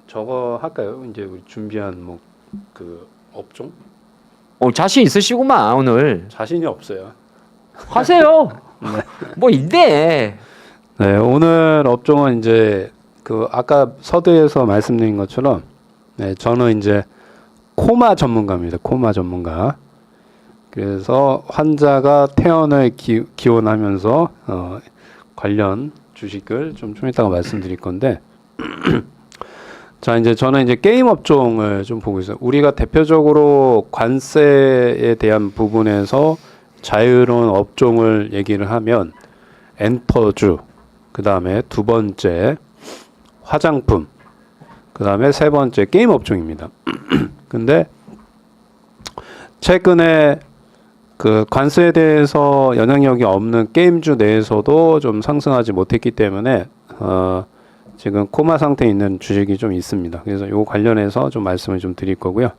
저거 할까요? 이제 우리 준비한 뭐 그 업종? 자신 있으시구만 오늘. 자신이 없어요. 하세요. 뭐 인데. 네, 오늘 업종은 이제 그 아까 서두에서 말씀드린 것처럼, 네, 저는 이제 코마 전문가입니다. 코마 전문가. 그래서 환자가 퇴원을 기원하면서 관련 주식을 좀 이따가 말씀드릴 건데, 자, 이제 저는 이제 게임 업종을 좀 보고 있어요. 우리가 대표적으로 관세에 대한 부분에서 자유로운 업종을 얘기를 하면 엔터주, 그 다음에 두 번째 화장품, 그 다음에 세 번째 게임 업종입니다. 근데 최근에 그 관세에 대해서 영향력이 없는 게임주 내에서도 좀 상승하지 못했기 때문에 지금 코마 상태에 있는 주식이 좀 있습니다. 그래서 요 관련해서 좀 말씀을 좀 드릴 거고요.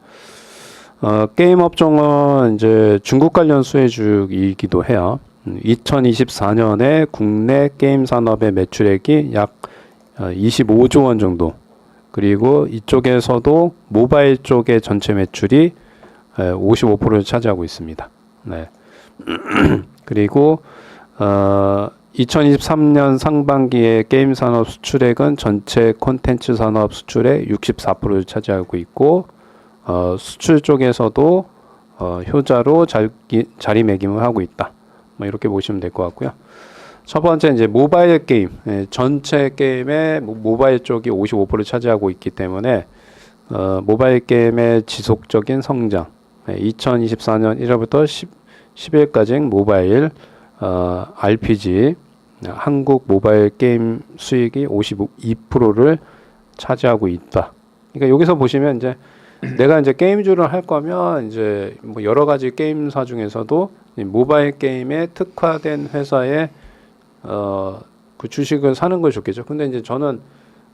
게임 업종은 이제 중국 관련 수혜주이기도 해요. 2024년에 국내 게임 산업의 매출액이 약 25조 원 정도. 그리고 이쪽에서도 모바일 쪽의 전체 매출이 55%를 차지하고 있습니다. 네. 그리고 2023년 상반기에 게임 산업 수출액은 전체 콘텐츠 산업 수출의 64%를 차지하고 있고, 수출 쪽에서도 효자로 자리매김을 하고 있다. 뭐 이렇게 보시면 될 것 같고요. 첫 번째 이제 모바일 게임, 전체 게임의 모바일 쪽이 55%를 차지하고 있기 때문에 모바일 게임의 지속적인 성장, 2024년 1월부터 10일까지 모바일 RPG 한국 모바일 게임 수익이 52%를 차지하고 있다. 그러니까 여기서 보시면 이제 내가 이제 게임주를 할 거면 이제 뭐 여러 가지 게임사 중에서도 모바일 게임에 특화된 회사의 그 주식을 사는 걸 좋겠죠. 근데 이제 저는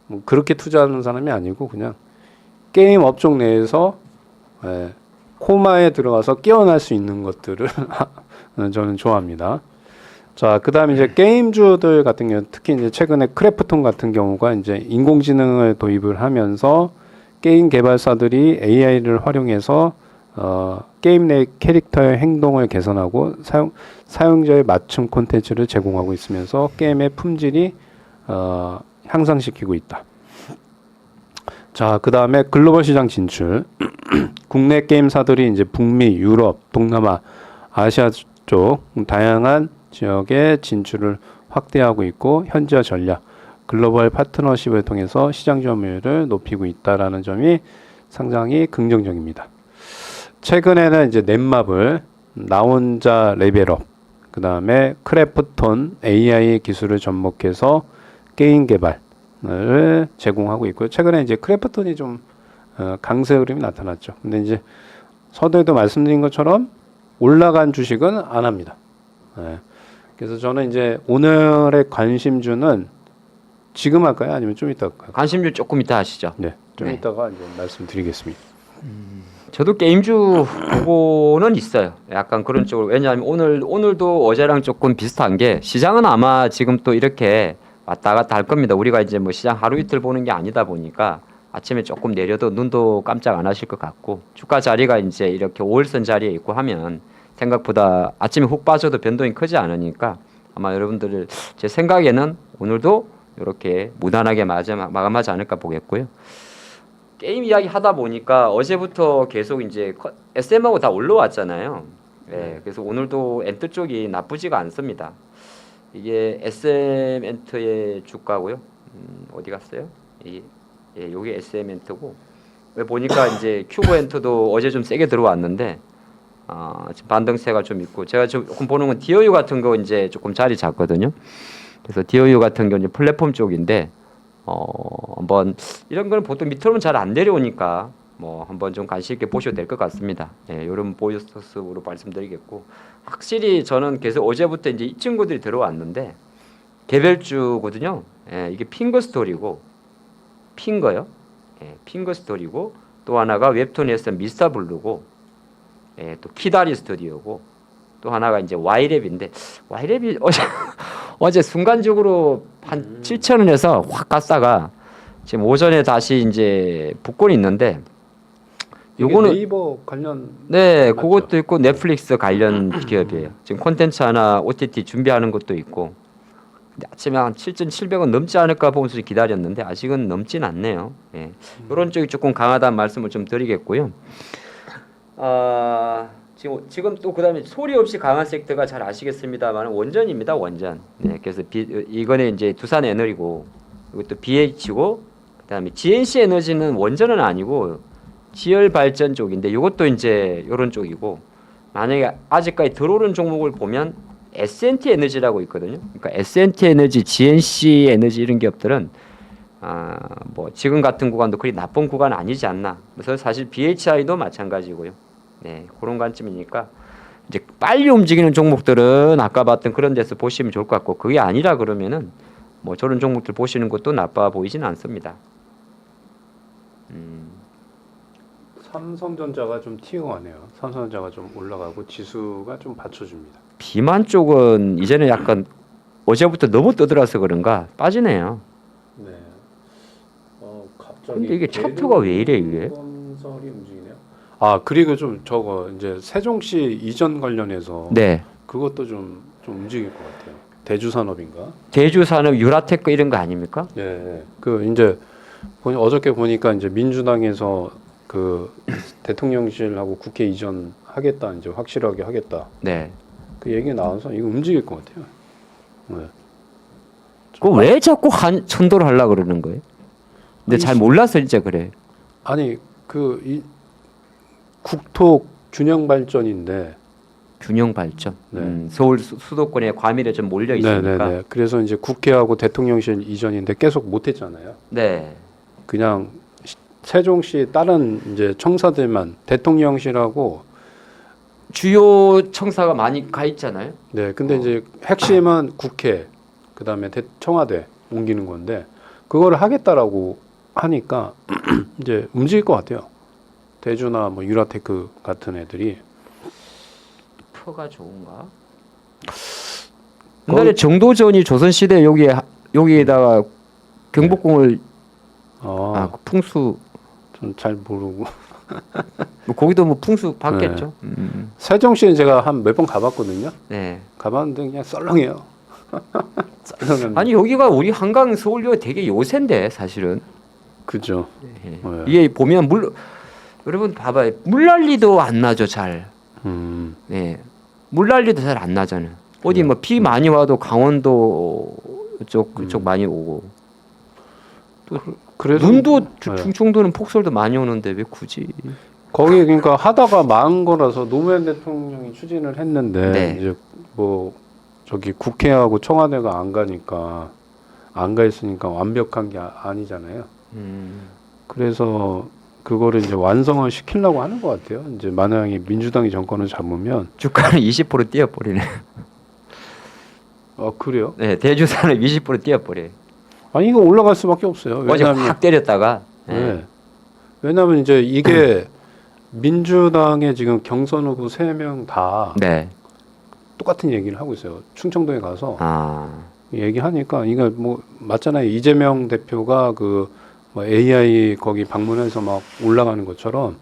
뭐 그렇게 투자하는 사람이 아니고 그냥 게임 업종 내에서 코마에 들어가서 깨어날 수 있는 것들을 저는 좋아합니다. 자, 그다음에 이제 게임주들 같은 경우 특히 이제 최근에 크래프톤 같은 경우가 이제 인공지능을 도입을 하면서 게임 개발사들이 AI를 활용해서 게임 내 캐릭터의 행동을 개선하고 사용자의 맞춤 콘텐츠를 제공하고 있으면서 게임의 품질이 향상시키고 있다. 자, 그 다음에 글로벌 시장 진출. 국내 게임사들이 이제 북미, 유럽, 동남아, 아시아 쪽 다양한 지역에 진출을 확대하고 있고 현지화 전략, 글로벌 파트너십을 통해서 시장 점유율을 높이고 있다라는 점이 상당히 긍정적입니다. 최근에는 이제 넷마블, 나 혼자 레벨업, 그 다음에 크래프톤 AI 기술을 접목해서 게임 개발을 제공하고 있고요. 최근에 이제 크래프톤이 좀 강세 흐름이 나타났죠. 근데 이제 서두에도 말씀드린 것처럼 올라간 주식은 안 합니다. 네. 그래서 저는 이제 오늘의 관심주는 지금 할까요? 아니면 좀 이따 할까요? 관심주 조금 이따 하시죠. 네, 좀 네. 이따가 이제 말씀드리겠습니다. 저도 게임주 보고는 있어요. 약간 그런 쪽으로. 왜냐하면 오늘도 어제랑 조금 비슷한 게 시장은 아마 지금 또 이렇게 왔다 갔다 할 겁니다. 우리가 이제 뭐 시장 하루 이틀 보는 게 아니다 보니까 아침에 조금 내려도 눈도 깜짝 안 하실 것 같고 주가 자리가 이제 이렇게 5일선 자리에 있고 하면 생각보다 아침에 훅 빠져도 변동이 크지 않으니까 아마 여러분들 제 생각에는 오늘도 이렇게 무난하게 마감하지 않을까 보겠고요. 게임 이야기 하다 보니까 어제부터 계속 이제 SM하고 다 올라왔잖아요. 예, 그래서 오늘도 엔트 쪽이 나쁘지가 않습니다. 이게 SM 엔트의 주가고요. 어디 갔어요? 요게 SM 엔트고. 왜 보니까 이제 큐브 엔트도 어제 좀 세게 들어왔는데 지금 반등세가 좀 있고 제가 조금 보는 건 디어유 같은 거 이제 조금 자리 잡거든요. 그래서 디어유 같은 경우는 플랫폼 쪽인데 한번 이런 거는 보통 밑으로는 잘 안 내려오니까 뭐 한번 좀 관심 있게 보셔도 될 것 같습니다. 예, 이런 보이스로 말씀드리겠고 확실히 저는 계속 어제부터 이제 이 친구들이 들어왔는데 개별주거든요. 예, 이게 핑거 스토리고 핑거요. 예, 핑거 스토리고 또 하나가 웹툰에서 미스터 블루고 예, 또 키다리 스튜디오고 또 하나가 이제 와이랩인데 와이랩이 어제 순간적으로 한 7,000원에서 확 갔다가 지금 오전에 다시 이제 붙고 있는데 요거는 네이버 관련 네, 맞죠? 그것도 있고 넷플릭스 관련 기업이에요. 지금 콘텐츠 하나 OTT 준비하는 것도 있고 근데 아침에 한 7,700원 넘지 않을까 보면서 기다렸는데 아직은 넘진 않네요. 예. 이런 쪽이 조금 강하다는 말씀을 좀 드리겠고요. 지금 또 그다음에 소리 없이 강한 섹터가 잘 아시겠습니다만 원전입니다. 원전. 네, 그래서 이거는 이제 두산 에너지고 이것도 BH고 그다음에 GNC 에너지는 원전은 아니고 지열 발전 쪽인데 이것도 이제 이런 쪽이고 만약에 아직까지 들어오는 종목을 보면 S&T 에너지라고 있거든요. 그러니까 S&T 에너지, GNC 에너지 이런 기업들은 뭐 지금 같은 구간도 그리 나쁜 구간 아니지 않나. 그래서 사실 BHI도 마찬가지고요. 네, 그런 관점이니까 이제 빨리 움직이는 종목들은 아까 봤던 그런 데서 보시면 좋을 것 같고 그게 아니라 그러면은 뭐 저런 종목들 보시는 것도 나빠 보이진 않습니다. 삼성전자가 좀 튀어가네요. 삼성전자가 좀 올라가고 지수가 좀 받쳐줍니다. 비만 쪽은 이제는 약간 어제부터 너무 떠들어서 그런가 빠지네요. 네. 갑자기. 근데 이게 차트가 왜 이래 이게? 건설이 움직이네요. 그리고 좀 저거 이제 세종시 이전 관련해서 네. 그것도 좀 움직일 것 같아요. 대주산업인가? 대주산업 유라테크 이런 거 아닙니까? 네. 그 이제 어저께 보니까 이제 민주당에서 그 대통령실하고 국회 이전하겠다 이제 확실하게 하겠다. 네. 그 얘기 나와서 이거 움직일 것 같아요. 네. 그 왜 자꾸 천도를 하려고 그러는 거예요? 근데 잘 몰라서 진짜 그래. 아니 이 국토 균형 발전인데 균형 발전. 네. 서울 수도권에 과밀에 좀 몰려 있으니까. 네. 그래서 이제 국회하고 대통령실 이전인데 계속 못했잖아요. 네. 그냥 세종시 다른 이제 청사들만 대통령실하고 주요 청사가 많이 가 있잖아요. 네. 근데 이제 핵심은 국회 그다음에 청와대 옮기는 건데 그거를 하겠다라고 하니까 이제 움직일 것 같아요. 대주나 뭐 유라테크 같은 애들이 표가 좋은가? 옛날에 정도전이 조선시대 여기에다가 경복궁을 그 풍수 전 잘 모르고 뭐 거기도 뭐 풍수 봤겠죠. 세종시는 제가 한 몇 번 가봤거든요. 네. 가봤는데 그냥 썰렁해요. 썰렁합니다. 아니 여기가 우리 한강 서울역 되게 요새인데 사실은. 그죠. 네. 이게 보면 여러분 봐봐요. 물난리도 안 나죠 잘. 네. 물난리도 잘 안 나잖아요. 어디 뭐 비 많이 와도 강원도 그쪽 많이 오고. 또 그래서 눈도 충청도는 폭설도 많이 오는데 왜 굳이? 거기 그러니까 하다가 망한 거라서 노무현 대통령이 추진을 했는데 네. 이제 뭐 저기 국회하고 청와대가 안 가니까 안 가 있으니까 완벽한 게 아니잖아요. 그래서 그거를 이제 완성을 시키려고 하는 것 같아요. 이제 만약에 민주당이 정권을 잡으면 주가는 20% 뛰어버리네. 그래요? 네, 대주산은 20% 뛰어버려. 아니 이거 올라갈 수밖에 없어요. 어제 확 때렸다가. 네. 왜냐하면 이제 이게 민주당의 지금 경선 후보 3명 다 네. 똑같은 얘기를 하고 있어요. 충청도에 가서 아, 얘기하니까 이거 뭐 맞잖아요. 이재명 대표가 그뭐 AI 거기 방문해서 막 올라가는 것처럼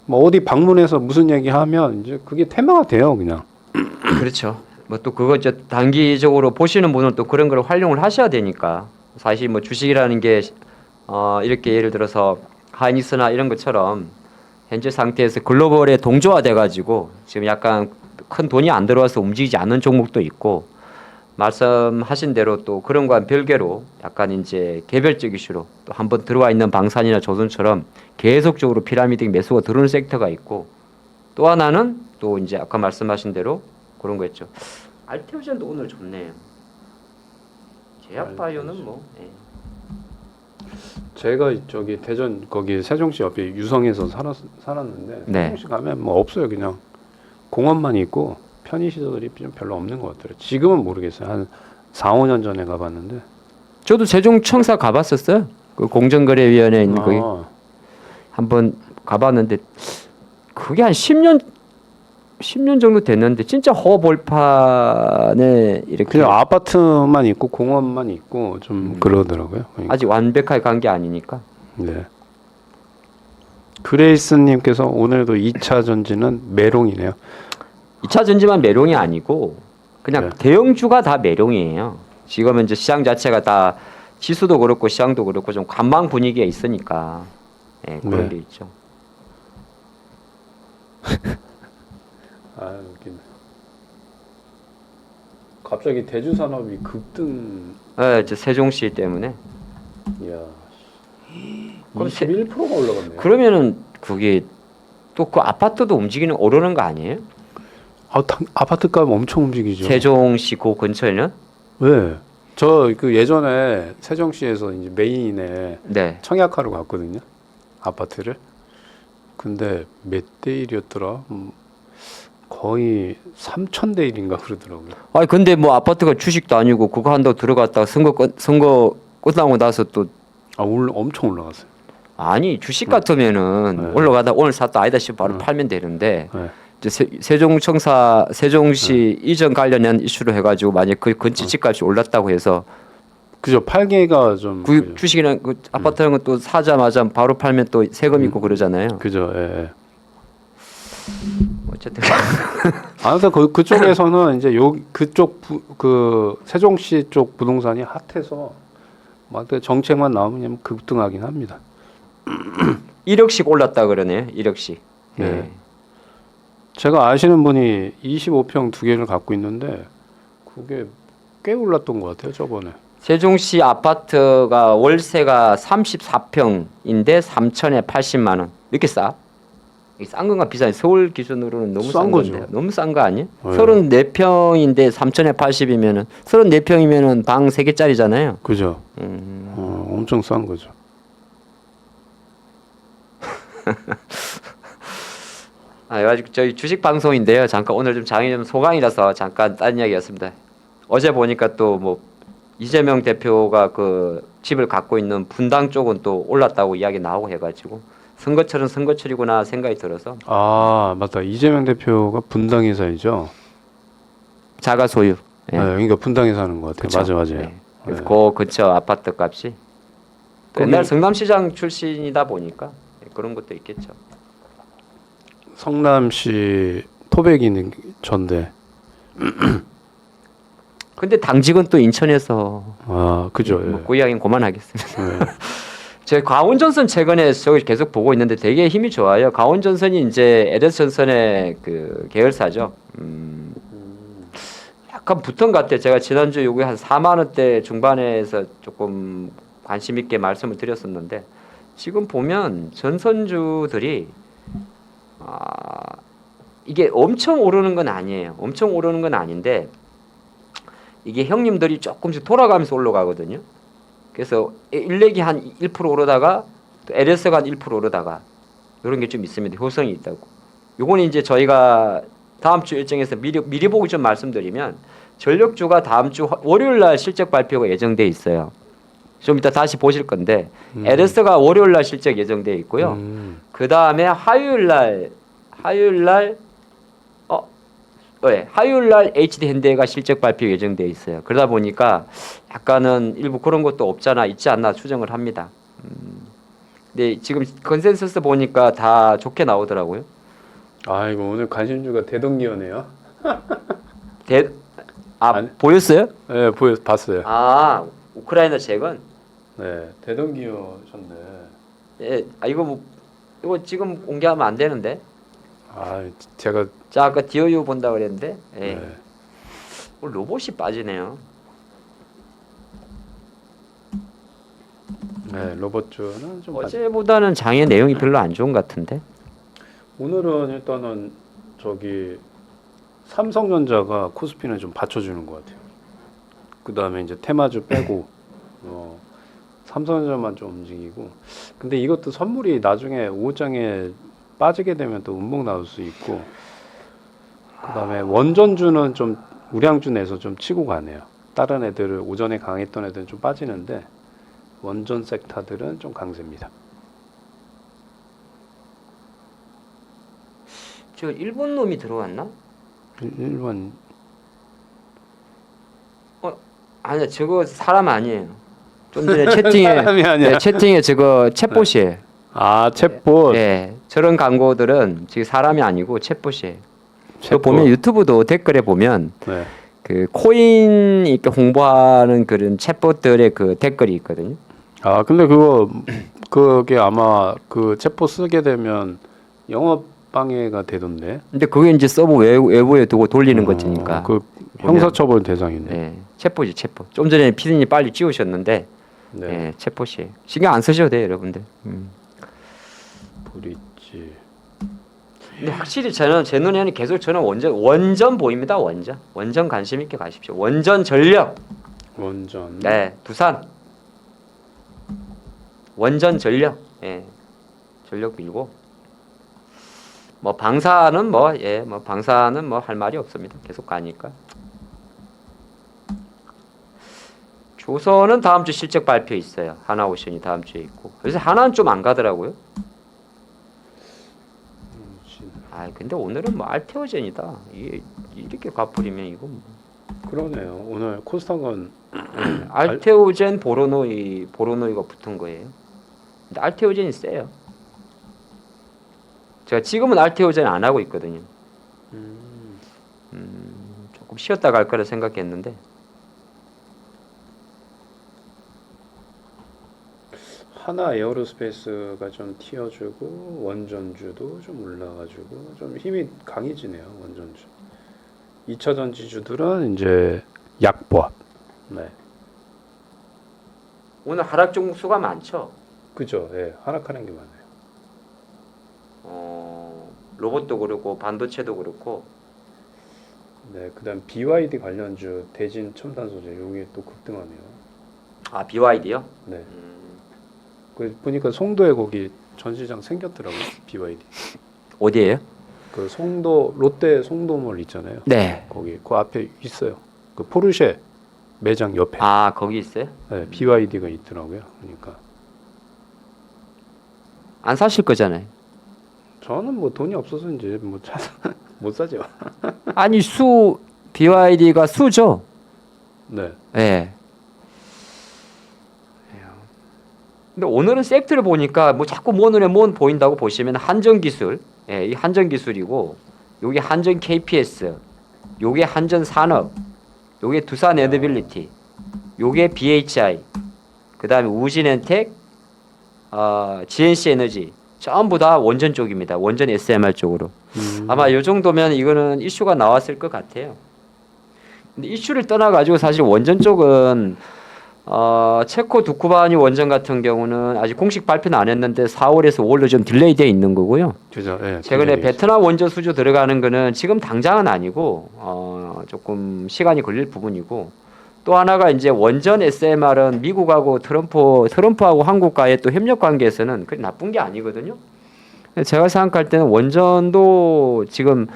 뭐 어디 방문해서 무슨 얘기하면 이제 그게 테마가 돼요, 그냥. 그렇죠. 뭐 또 그거 이제 단기적으로 보시는 분은 또 그런 걸 활용을 하셔야 되니까 사실 뭐 주식이라는 게 이렇게 예를 들어서 하이닉스나 이런 것처럼 현재 상태에서 글로벌에 동조화돼 가지고 지금 약간 큰 돈이 안 들어와서 움직이지 않는 종목도 있고 말씀하신 대로 또 그런 거와 별개로 약간 이제 개별적 이슈로 또 한번 들어와 있는 방산이나 조선처럼 계속적으로 피라미드 매수가 들어오는 섹터가 있고 또 하나는 또 이제 아까 말씀하신 대로 그런 거 있죠. 알테오젠도 오늘 좋네요. 제약바이오는 뭐 예. 제가 저기 대전 거기 세종시 옆에 유성에서 살았는데 네. 세종시 가면 뭐 없어요. 그냥 공원만 있고 편의시설이 좀 별로 없는 것 같더라고요. 지금은 모르겠어요. 한 4, 5년 전에 가봤는데. 저도 세종청사 가봤었어요. 그 공정거래위원회 있는 거기 한번 가봤는데 그게 한 10년 정도 됐는데 진짜 허벌판에 이렇게 그냥 아파트만 있고 공원만 있고 좀 그러더라고요. 그러니까. 아직 완벽하게 간 게 아니니까. 네. 그레이스님께서 오늘도 2차 전지는 메롱이네요. 2차 전지만 매롱이 아니고 그냥 네. 대형주가 다 매롱이에요. 지금은 이제 시장 자체가 다 지수도 그렇고 시장도 그렇고 좀 관망 분위기에 있으니까 예, 그런 네. 게 있죠. 아 웃기네. 갑자기 대주산업이 급등. 예, 저 세종시 때문에. 이야. 그럼 21%가 올라갔네요. 그러면은 그게 또 그 아파트도 움직이는 오르는 거 아니에요? 아파트 값 엄청 움직이죠. 세종시 그 근처에는? 네. 저 그 예전에 세종시에서 이제 메인에 네. 청약하러 갔거든요. 아파트를. 근데 몇 대 1이었더라? 거의 3,000대 1인가 그러더라고요. 아니 근데 뭐 아파트가 주식도 아니고 그거 한다고 들어갔다가 선거 끝나고 나서 또 엄청 올라갔어요. 아니 주식 같으면은 네. 올라가다 오늘 샀다 아니다 싶으면 바로 팔면 되는데 네. 이제 세종시 이전 관련한 이슈로 해가지고 만약 그 근처 집값이 올랐다고 해서 그죠. 팔기가 좀 그 주식이랑 그 아파트 이런 것도 사자마자 바로 팔면 또 세금 있고 그러잖아요. 그죠. 예. 예. 어쨌든 아무튼 그쪽에서는 이제 그쪽 그 세종시 쪽 부동산이 핫해서 막 정책만 나오면 급등하긴 합니다. 1억씩 올랐다 그러네요. 1억씩. 네. 예. 제가 아시는 분이 25평 2개를 갖고 있는데 그게 꽤 올랐던 것 같아요. 저번에. 세종시 아파트가 월세가 34평인데 3천에 80만 원. 이렇게 싸? 이게 싼 건가 비싼? 서울 기준으로는 너무 싼 거죠. 건데. 너무 싼 거 아니에요? 네. 34평인데 3천에 80이면은 34평이면은 방 3개짜리잖아요. 그죠. 엄청 싼 거죠. 아직 저희 주식 방송인데요. 잠깐 오늘 좀 장이 좀 소강이라서 잠깐 딴 이야기였습니다. 어제 보니까 또 뭐 이재명 대표가 그 집을 갖고 있는 분당 쪽은 또 올랐다고 이야기 나오고 해가지고 선거철은 선거철이구나 생각이 들어서 아 맞다. 이재명 대표가 분당에 살죠. 자가 소유. 예. 네, 그러니까 분당에 사는 것 같아요. 그쵸? 맞아요. 예. 그래서 네. 그 근처 아파트 값이 또 거기- 옛날 성남시장 출신이다 보니까 그런 것도 있겠죠. 성남시 토백이는 전데. 근데 당직은 또 인천에서 아 그죠. 뭐 예. 그 이야기는 그만하겠습니다. 네. 제 강원전선 최근에 저기 계속 보고 있는데 되게 힘이 좋아요. 강원전선이 이제 LS전선의 그 계열사죠. 약간 붙은 것 같아요. 제가 지난주 요게 한 4만 원대 중반에서 조금 관심 있게 말씀을 드렸었는데 지금 보면 전선주들이 이게 엄청 오르는 건 아니에요. 엄청 오르는 건 아닌데 이게 형님들이 조금씩 돌아가면서 올라가거든요. 그래서 일렉이 한 1% 오르다가 또 LS가 한 1% 오르다가 이런 게 좀 있습니다. 효성이 있다고. 요거는 이제 저희가 다음 주 일정에서 미리 보고 좀 말씀드리면 전력주가 다음 주 월요일 날 실적 발표가 예정돼 있어요. 좀 이따 다시 보실 건데 에르스가 월요일 날 실적 예정돼 있고요. 그 다음에 화요일 날 화요일 날 HD 현대가 실적 발표 예정돼 있어요. 그러다 보니까 약간은 일부 그런 것도 없잖아 있지 않나 추정을 합니다. 근데 지금 컨센서스 보니까 다 좋게 나오더라고요. 아이고 오늘 관심주가 대동기업네요. 아니. 보였어요? 네, 봤어요. 아 우크라이나 재건. 네, 대동기업셨네. 예, 이거 지금 공개하면 안 되는데. 아, 제가 자 아까 디어유 본다 그랬는데. 예. 네. 로봇이 빠지네요. 네, 로봇주는 좀 어제보다는 장의 내용이 별로 안 좋은 것 같은데. 오늘은 일단은 저기 삼성전자가 코스피는 좀 받쳐주는 것 같아요. 그 다음에 이제 테마주 빼고 삼성전자만 좀 움직이고. 근데 이것도 선물이 나중에 오후장에 빠지게 되면 또 운봉 나올 수 있고. 그 다음에 원전주는 좀 우량주 내서 좀 치고 가네요. 다른 애들을 오전에 강했던 애들은 좀 빠지는데 원전 섹터들은 좀 강세입니다. 저 일본 놈이 들어왔나? 일본 아니야 저거 사람 아니에요. 좀 전에 채팅에 사람이 아니야. 네, 채팅에 저거 챗봇이에요. 아 챗봇. 네, 저런 광고들은 지금 사람이 아니고 챗봇이에요. 저 챗봇. 보면 유튜브도 댓글에 보면 네. 그 코인 이렇게 홍보하는 그런 챗봇들의 그 댓글이 있거든요. 아 근데 그게 아마 그 챗봇 쓰게 되면 영업 방해가 되던데. 근데 그게 이제 서버 외부에 두고 돌리는 것이니까. 그 형사처벌 대상인데. 네, 챗봇이 챗봇. 좀 전에 피디님 빨리 지우셨는데, 네. 네, 챗봇이에요. 신경 안 쓰셔도 돼요, 여러분들. 브릿지. 근데 확실히 제 눈에는 계속 저는 원전 보입니다. 원전 관심 있게 가십시오. 원전 전력. 원전. 네, 두산. 원전 전력. 예. 전력 밀고. 방사는 방사는 할 말이 없습니다. 계속 가니까. 조선은 다음 주 실적 발표 있어요. 하나오션이 다음 주에 있고. 그래서 하나는 좀 안 가더라고요. 근데 오늘은 알테오젠이다. 이렇게 가버리면 이거 그러네요. 오늘 코스닥은 알테오젠 보로노이가 붙은 거예요. 근데 알테오젠이 세요. 제가 지금은 알테오젠 안 하고 있거든요. 조금 쉬었다 갈 거라 생각했는데. 하나 에어로스페이스가 좀 튀어주고 원전주도 좀 올라가지고 좀 힘이 강해지네요. 원전주. 2차 전지주들은 이제 약보합. 네. 오늘 하락 종목수가 많죠. 그죠. 예. 하락하는 게 많아요. 로봇도 그렇고 반도체도 그렇고. 네. 그다음 BYD 관련주 대진 첨단 소재 여기 또 급등하네요. 아 BYD요? 네. 그 보니까 송도에 거기 전시장 생겼더라고요. BYD. 어디예요? 그 송도 롯데 송도몰 있잖아요. 네. 거기 그 앞에 있어요. 그 포르쉐 매장 옆에. 아 거기 있어요? 네, BYD가 있더라고요. 그러니까 안 사실 거잖아요. 저는 뭐 돈이 없어서 이제 못 사죠. 아니 BYD가 수죠. 네. 네. 근데 오늘은 섹터를 보니까 자꾸 눈에 보인다고 보시면 한전기술, 예, 이 한전기술이고, 요게 한전 KPS, 요게 한전산업, 요게 두산 에너빌리티, 요게 BHI, 그 다음에 우진엔텍, GNC 에너지 전부 다 원전 쪽입니다. 원전 SMR 쪽으로. 아마 요 정도면 이거는 이슈가 나왔을 것 같아요. 근데 이슈를 떠나가지고 사실 원전 쪽은 체코 두쿠바니 원전 같은 경우는 아직 공식 발표는 안 했는데 4월에서 5월로 좀 딜레이 돼 있는 거고요. 그죠. 네, 최근에 베트남 원전 수주 들어가는 거는 지금 당장은 아니고 조금 시간이 걸릴 부분이고, 또 하나가 이제 원전 SMR은 미국하고 트럼프하고 한국과의 또 협력 관계에서는 그리 나쁜 게 아니거든요. 제가 생각할 때는 원전도 지금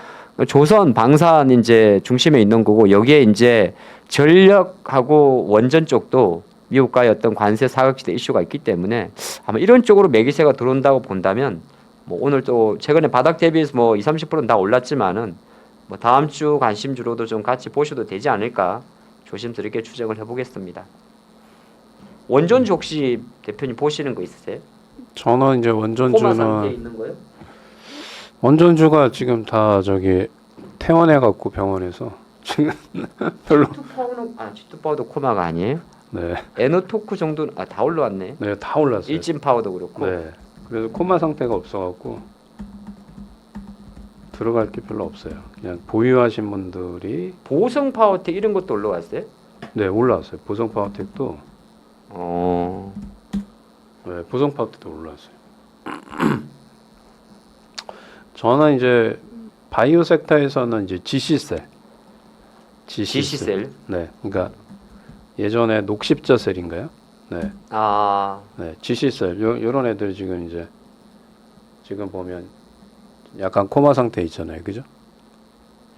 조선 방산 이제 중심에 있는 거고, 여기에 이제 전력하고 원전 쪽도 미국과의 어떤 관세 사각지대 이슈가 있기 때문에 아마 이런 쪽으로 매기세가 들어온다고 본다면 뭐 오늘 또 최근에 바닥 대비해서 뭐 20-30%는 다 올랐지만은 뭐 다음 주 관심주로도 좀 같이 보셔도 되지 않을까 조심스럽게 추정을 해보겠습니다. 원전주 혹시 대표님 보시는 거 있으세요? 저는 이제 코마 상태에 원전주는 있는 거요? 원전주가 지금 다 저기 퇴원해 갖고 병원에서 지금 별로 G2파워는 G2파워도 코마가 아니에요? 네, 에너토크 정도는 다 올라왔네. 네, 다 올랐어요. 일진파워도 그렇고. 네, 그래서 코마 상태가 없어갖고 들어갈 게 별로 없어요. 그냥 보유하신 분들이 보성파워텍 이런 것도 올라왔어요? 네 올라왔어요. 보성파워텍도 어. 네, 보성파워텍도 올라왔어요. 저는 이제 바이오 섹터에서는 이제 GC셀, GC셀. 네, 그러니까 예전에 녹십자셀인가요? 네, 아. 네, GC셀 요런 애들 지금 이제 지금 보면 약간 코마 상태 있잖아요, 그죠?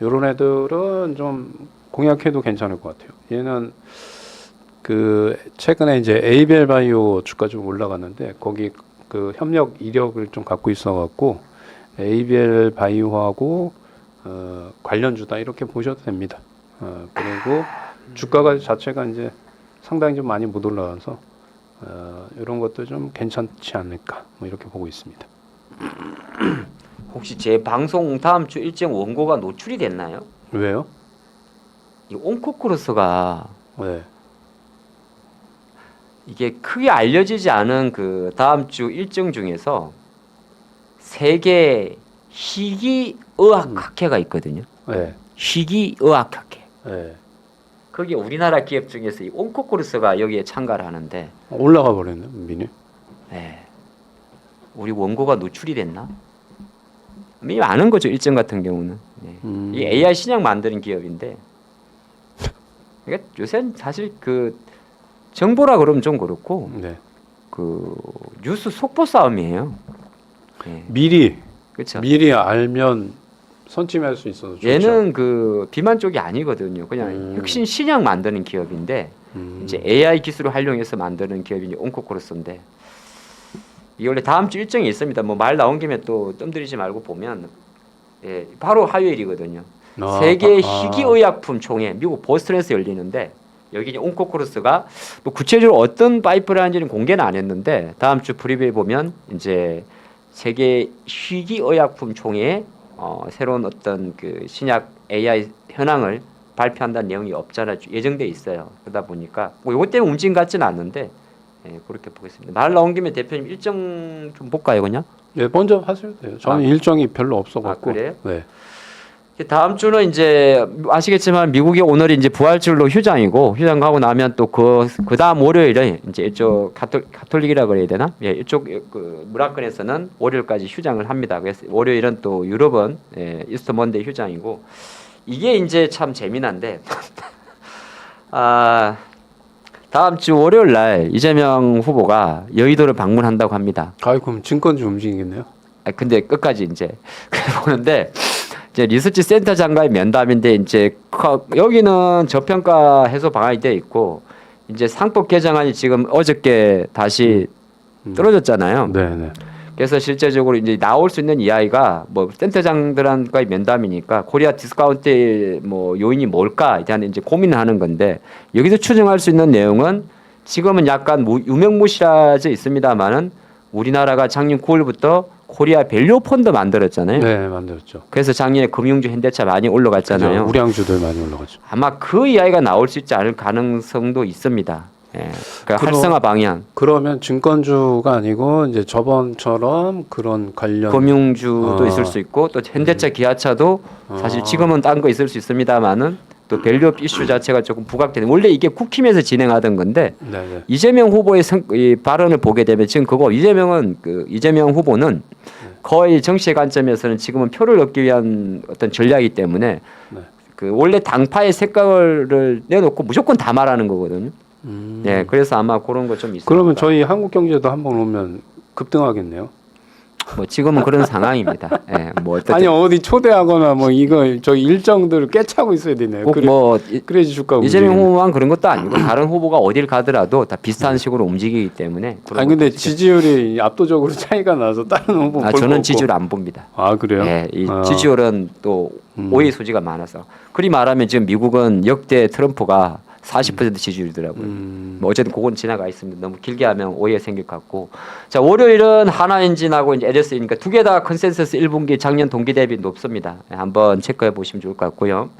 요런 애들은 좀 공략해도 괜찮을 것 같아요. 얘는 그 최근에 이제 에이벨 바이오 주가 좀 올라갔는데 거기 그 협력 이력을 좀 갖고 있어갖고 에이벨 바이오하고 관련주다 이렇게 보셔도 됩니다. 그리고 주가가 자체가 이제 상당히 좀 많이 못 올라가서 이런 것도 좀 괜찮지 않을까 뭐 이렇게 보고 있습니다. 혹시 제 방송 다음 주 일정 원고가 노출이 됐나요? 왜요? 이 온코크로스가 네. 이게 크게 알려지지 않은 그 다음 주 일정 중에서 세계 희귀의학학회가 있거든요. 네. 희귀의학학회. 네. 거기에 우리나라 기업 중에서 이 온코크로스가 여기에 참가를 하는데 올라가 버렸네, 미니. 네. 우리 원고가 노출이 됐나? 이미 아는 거죠, 일정 같은 경우는. 네. 이 AI 신약 만드는 기업인데 그러니까 요새는 사실 그 정보라 그러면 좀 그렇고 네. 그 뉴스 속보 싸움이에요. 네. 미리 그렇죠. 알면 선취할 수 있어서 좋죠. 얘는 그 비만 쪽이 아니거든요. 그냥 혁신 신약 만드는 기업인데 이제 AI 기술을 활용해서 만드는 기업이 이제 온코크로스인데 이 원래 다음 주 일정이 있습니다. 뭐 말 나온 김에 또 뜸들이지 말고 보면 예, 바로 화요일이거든요. 세계 희귀의약품 총회 미국 보스턴에서 열리는데 여기 이제 온코크로스가 뭐 구체적으로 어떤 파이프라인지는 공개는 안 했는데 다음 주 프리뷰에 보면 이제 세계 희귀의약품 총회에 새로운 어떤 그 신약 AI 현황을 발표한다는 내용이 없잖아 예정돼 있어요. 그러다 보니까 뭐 이것 때문에 움직임 같지는 않는데 예, 그렇게 보겠습니다. 말 나온 김에 대표님 일정 좀 볼까요, 그냥? 네, 먼저 하셔도 돼요. 저는 일정이 별로 없어갖고. 그래요? 네. 다음 주는 이제 아시겠지만 미국이 오늘이 이제 부활절로 휴장이고 휴장 가고 나면 또 그 다음 월요일에 이제 이쪽 가톨릭이라 그래야 되나? 예, 이쪽 그 문화권에서는 월요일까지 휴장을 합니다. 그래서 월요일은 또 유럽은 이스터 먼데이 휴장이고 이게 이제 참 재미난데 다음 주 월요일 날 이재명 후보가 여의도를 방문한다고 합니다. 그럼 증권주 움직이겠네요. 근데 끝까지 이제 보는데 이제 리서치 센터장과의 면담인데 이제 여기는 저평가 해소 방안이 돼 있고 이제 상법 개정안이 지금 어저께 다시 떨어졌잖아요. 네. 그래서 실제적으로 이제 나올 수 있는 이야기가 뭐 센터장들과의 면담이니까 코리아 디스카운트 뭐 요인이 뭘까에 대한 이제 고민을 하는 건데 여기서 추정할 수 있는 내용은 지금은 약간 유명무실하져 있습니다만은 우리나라가 작년 9월부터 코리아 밸류 펀드 만들었잖아요. 네, 만들었죠. 그래서 작년에 금융주 현대차 많이 올라갔잖아요. 그죠? 우량주들 많이 올라갔죠. 아마 그 이야기가 나올 수 있지 않을 가능성도 있습니다. 예. 그러니까 활성화 방향. 그러면 증권주가 아니고 이제 저번처럼 그런 관련 금융주도 있을 수 있고 또 현대차, 기아차도 사실 지금은 딴 거 있을 수 있습니다만은 또 밸류업 이슈 자체가 조금 부각되는 원래 이게 국힘에서 진행하던 건데 네네. 이재명 후보의 이 발언을 보게 되면 지금 그거 이재명 후보는 거의 정치의 관점에서는 지금은 표를 얻기 위한 어떤 전략이기 때문에 네. 그 원래 당파의 색깔을 내놓고 무조건 다 말하는 거거든요. 네, 그래서 아마 그런 거 좀 있어요. 그러면 저희 한국 경제도 한번 오면 급등하겠네요. 뭐 지금은 그런 상황입니다. 예, 뭐 어쨌든 아니 어디 초대하거나 뭐 이거 저 일정들을 꿰차고 있어야 되네요. 꼭 뭐 그래야지 주가 이재명 움직이네. 후보만 그런 것도 아니고 다른 후보가 어딜 가더라도 다 비슷한 식으로 움직이기 때문에. 그런 아니 근데 것도 지지율이 압도적으로 차이가 나서 다른 후보 볼 거 저는 없고. 지지율 안 봅니다. 아 그래요? 예, 이 아. 지지율은 또 오해 소지가 많아서. 그리 말하면 지금 미국은 역대 트럼프가 40% 지지율이더라고요. 뭐 어쨌든 그건 지나가 있습니다. 너무 길게 하면 오해 생길 것 같고. 자, 월요일은 하나엔진하고 이제 LS니까 두 개 다 컨센서스 1분기 작년 동기 대비 높습니다. 예, 한번 체크해 보시면 좋을 것 같고요.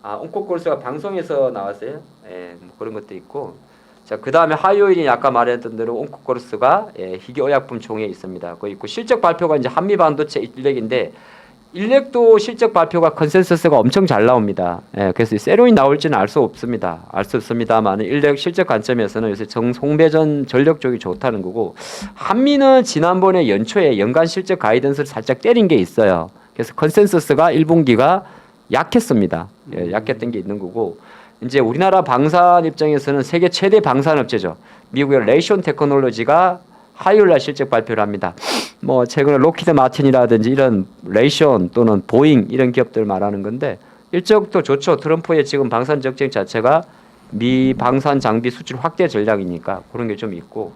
아, 온코콜스가 방송에서 나왔어요. 예, 뭐 그런 것도 있고. 자, 그 다음에 화요일이 아까 말했던 대로 온코콜스가 예, 희귀의약품 총회 있습니다. 그거 있고 실적 발표가 이제 한미반도체 일렉인데 일렉도 실적 발표가 컨센서스가 엄청 잘 나옵니다. 예, 그래서 세로이 나올지는 알 수 없습니다. 알 수 없습니다만 일렉 실적 관점에서는 요새 송배전 전력 쪽이 좋다는 거고 한미는 지난번에 연초에 연간 실적 가이던스를 살짝 때린 게 있어요. 그래서 컨센서스가 1분기가 약했습니다. 예, 약했던 게 있는 거고 이제 우리나라 방산 입장에서는 세계 최대 방산업체죠. 미국의 레이션 테크놀로지가 화요일날 실적 발표를 합니다. 뭐 최근에 로키드 마틴이라든지 이런 레이션 또는 보잉 이런 기업들 말하는 건데 일적도 좋죠. 트럼프의 지금 방산 정책 자체가 미 방산 장비 수출 확대 전략이니까 그런 게 좀 있고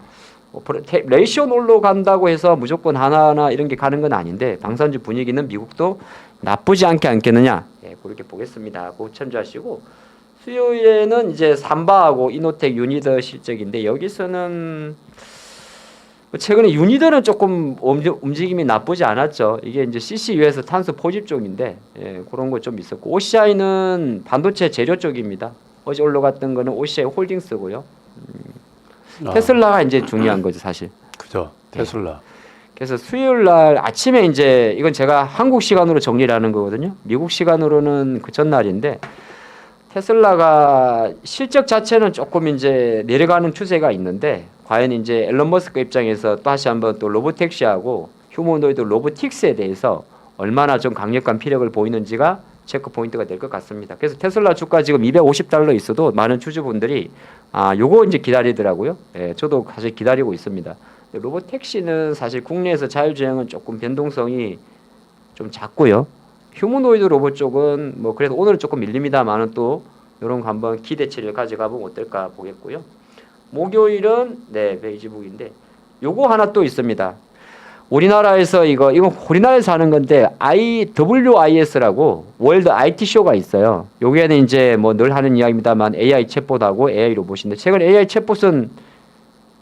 레이션 올라간다고 해서 무조건 하나하나 이런 게 가는 건 아닌데 방산주 분위기는 미국도 나쁘지 않게 않겠느냐. 예, 그렇게 보겠습니다. 그거 참조하시고 수요일에는 이제 삼바하고 이노텍 유니더 실적인데 여기서는 최근에 유니더는 조금 움직임이 나쁘지 않았죠. 이게 이제 CCU에서 탄소 포집 쪽인데 예, 그런 거 좀 있었고 OCI는 반도체 재료 쪽입니다. 어제 올라갔던 거는 OCI 홀딩스고요. 테슬라가 이제 중요한 거죠, 사실. 그죠. 테슬라. 그래서 수요일 날 아침에 이제 이건 제가 한국 시간으로 정리를 하는 거거든요. 미국 시간으로는 그 전날인데 테슬라가 실적 자체는 조금 이제 내려가는 추세가 있는데 과연 이제 앨런 머스크 입장에서 다시 한번 또 로보택시하고 휴머노이드 로보틱스에 대해서 얼마나 좀 강력한 피력을 보이는지가 체크 포인트가 될 것 같습니다. 그래서 테슬라 주가 지금 $250 있어도 많은 주주분들이 요거 이제 기다리더라고요. 예, 저도 사실 기다리고 있습니다. 로보택시는 사실 국내에서 자율주행은 조금 변동성이 좀 작고요. 휴머노이드 로봇 쪽은 뭐 그래도 오늘은 조금 밀립니다만은 또 이런 거 한번 기대치를 가져가 보면 어떨까 보겠고요. 목요일은 네 베이지북인데 요거 하나 또 있습니다. 우리나라에서 이건 우리나라에서 하는 건데 IWIS라고 월드 IT 쇼가 있어요. 여기에는 이제 뭐 늘 하는 이야기입니다만 AI 챗봇하고 AI 로봇인데 최근 AI 챗봇은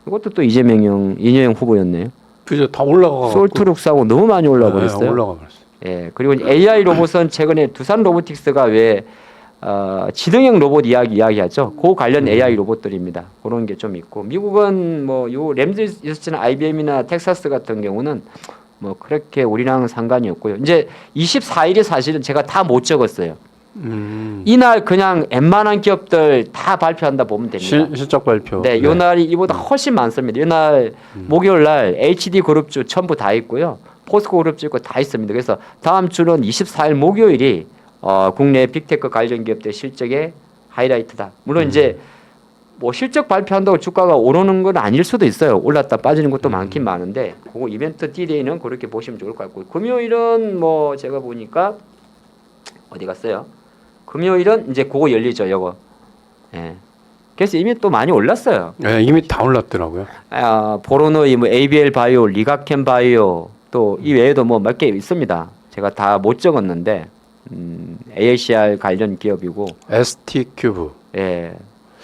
이것도 또 이재명 후보였네요. 그죠. 다 올라가고. 솔트룩스하고 너무 많이 올라가 버렸어요. 올라가 버렸어요. 예, 그리고 AI 로봇은 최근에 두산 로보틱스가 왜 지능형 로봇 이야기하죠. 그 관련 AI 로봇들입니다. 그런 게 좀 있고 미국은 뭐 요 램즈 리서치나 IBM이나 텍사스 같은 경우는 뭐 그렇게 우리랑 상관이 없고요. 이제 24일에 사실은 제가 다 못 적었어요. 이날 그냥 웬만한 기업들 다 발표한다 보면 됩니다. 실적 발표. 네, 요 날이 이보다 훨씬 많습니다. 이날 목요일 날 HD 그룹주 전부 다 있고요. 포스코 그룹주 있고 다 있습니다. 그래서 다음 주는 24일 목요일이 국내 빅테크 관련 기업들 실적의 하이라이트다. 물론 이제 뭐 실적 발표한다고 주가가 오르는 건 아닐 수도 있어요. 올랐다 빠지는 것도 많긴 많은데 그거 이벤트 D-Day는 그렇게 보시면 좋을 것 같고 금요일은 뭐 제가 보니까 어디 갔어요? 금요일은 이제 그거 열리죠. 요거. 예. 그래서 이미 또 많이 올랐어요. 네, 이미 다 올랐더라고요. 보로노이, 뭐 ABL 바이오, 리가켄 바이오 또 이 외에도 뭐 몇 개 있습니다. 제가 다 못 적었는데 AACR 관련 기업이고 ST 큐브. 예.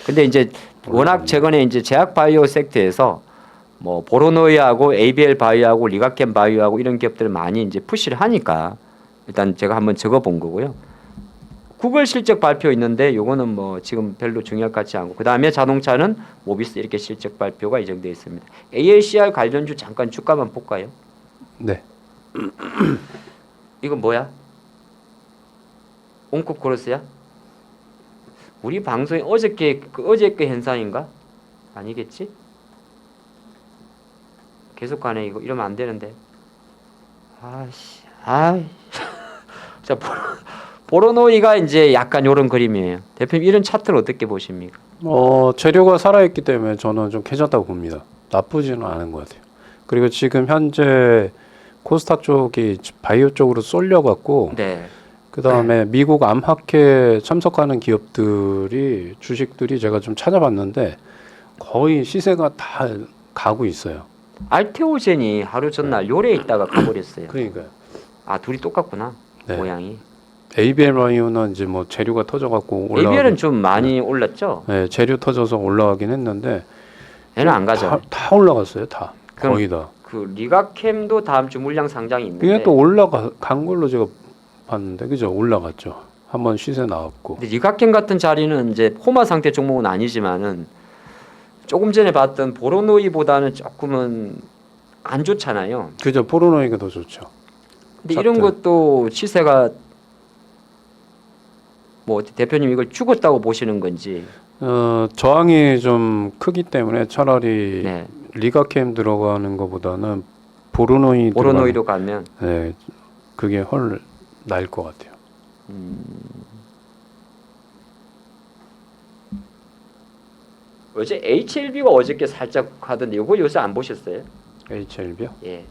근데 이제 워낙 최근에 이제 제약 바이오 섹터에서 뭐 보로노이하고 ABL 바이오하고 리가켄 바이오하고 이런 기업들을 많이 이제 푸시를 하니까 일단 제가 한번 적어 본 거고요. 구글 실적 발표 있는데 요거는 뭐 지금 별로 중요할 것 같지 않고 그다음에 자동차는 모비스 이렇게 실적 발표가 예정되어 있습니다. AACR 관련주 잠깐 주가만 볼까요? 네. 이건 뭐야? 온코코러스야? 우리 방송이 어저께 어제 그 현상인가? 아니겠지? 계속 가네 이거 이러면 안 되는데. 자 보로노이가 이제 약간 요런 그림이에요. 대표님 이런 차트를 어떻게 보십니까? 재료가 살아있기 때문에 저는 좀 괜찮다고 봅니다. 나쁘지는 않은 것 같아요. 그리고 지금 현재 코스닥 쪽이 바이오 쪽으로 쏠려 갖고 네. 그다음에 미국 암학회 참석하는 기업들이 주식들이 제가 좀 찾아봤는데 거의 시세가 다 가고 있어요. 알테오젠이 하루 전날 요래 있다가 가버렸어요. 그러니까요. 아 둘이 똑같구나. 네. 모양이. ABLY는 이제 뭐 재료가 터져갖고 ABL은 좀 많이 올랐죠. 네, 재료 터져서 올라가긴 했는데 얘는 안 가죠. 다 올라갔어요. 다 그럼 거의 다. 그 리가캠도 다음 주 물량 상장이 있는데. 그게 또 올라간 걸로 제가 봤는데 그죠? 올라갔죠. 한번 시세 나왔고. 근데 리가캠 같은 자리는 이제 포마 상태 종목은 아니지만은 조금 전에 봤던 보로노이보다는 조금은 안 좋잖아요. 그죠? 포르노이가 더 좋죠. 근데 이런 것도 시세가 뭐 대표님 이걸 죽었다고 보시는 건지. 저항이 좀 크기 때문에 차라리 네. 리가캠 들어가는 것보다는 보르노이 보로노이로 가면 네, 그게 훨 나을 것 같아요. 어제 HLB가 어저께 살짝 하던데 이거 요새 안 보셨어요? HLB요? 예.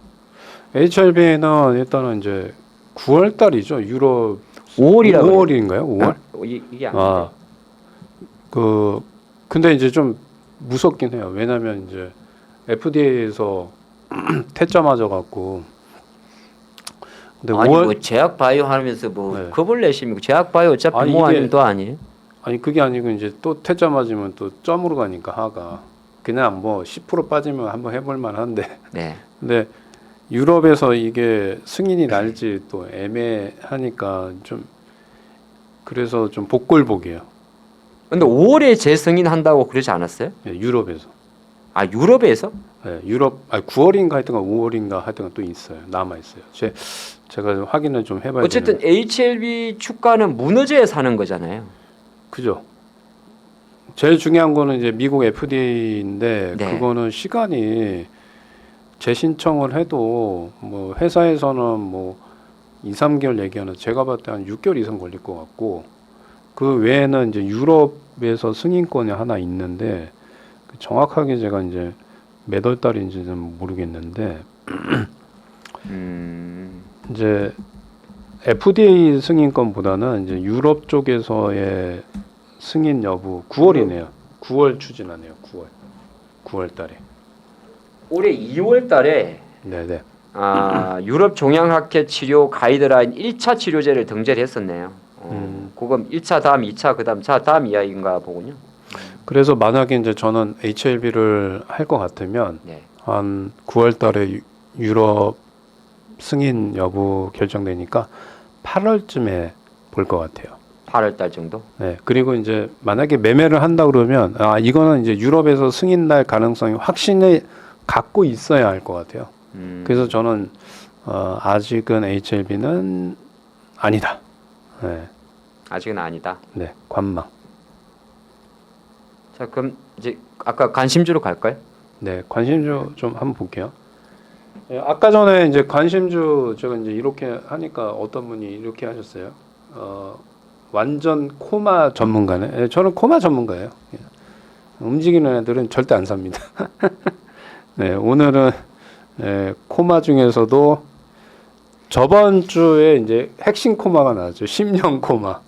HLB는 일단은 이제 9월 달이죠. 유럽 5월이라고 5월인가요? 5월? 이게 안 아, 근데 이제 좀 무섭긴 해요. 왜냐면 이제 FDA에서 퇴짜 맞아 갖고. 근데 아니 5월 뭐 제약 바이오 하면서 뭐 네. 겁을 내십니까? 제약 바이오 어차피 아니, 뭐 이게- 아니면 또 아니에요? 아니 그게 아니고 이제 또 퇴짜 맞으면 또 점으로 가니까 하가 그냥 뭐 10% 빠지면 한번 해볼 만한데 네. 근데 유럽에서 이게 승인이 날지 또 애매하니까 좀 그래서 좀 복골복이에요. 근데 5월에 재승인한다고 그러지 않았어요? 예, 유럽에서. 아 유럽에서? 예, 유럽 9월인가 하여튼가 5월인가 하여튼가 또 있어요. 남아 있어요. 제가 확인을 좀 해봐야 어쨌든 되는데. HLB 주가는 무너져야 사는 거잖아요. 그죠. 제일 중요한 거는 이제 미국 FDA인데 네. 그거는 시간이 재신청을 해도 뭐 회사에서는 뭐 2, 3개월 얘기하는 제가 봤을 때 한 6개월 이상 걸릴 것 같고 그 외에는 이제 유럽에서 승인권이 하나 있는데 정확하게 제가 이제 몇 월 달인지는 모르겠는데 이제 FDA 승인권보다는 이제 유럽 쪽에서의 승인 여부 9월이네요. 9월 추진하네요. 9월 달에. 올해 2월 달에 네네. 유럽 종양학회 치료 가이드라인 1차 치료제를 등재를 했었네요. 그건 1차 다음 2차 그다음 다음 이야기인가 보군요. 그래서 만약에 이제 저는 HLB를 할 것 같으면 네. 한 9월 달에 유럽 승인 여부 결정되니까 8월쯤에 볼 것 같아요. 8월 달 정도. 네. 그리고 이제 만약에 매매를 한다 그러면 이거는 이제 유럽에서 승인 날 가능성이 확신을 갖고 있어야 할 것 같아요. 그래서 저는 아직은 HLB는 아니다. 네. 아직은 아니다. 네. 관망. 자, 그럼 이제 아까 관심주로 갈까요? 네. 관심주 좀 한번 볼게요. 예, 아까 전에 이제 관심주 제가 이제 이렇게 하니까 어떤 분이 이렇게 하셨어요. 완전 코마 전문가네. 예, 저는 코마 전문가예요. 예. 움직이는 애들은 절대 안 삽니다. 네, 오늘은 코마 중에서도 저번 주에 이제 핵심 코마가 나왔죠. 10년 코마.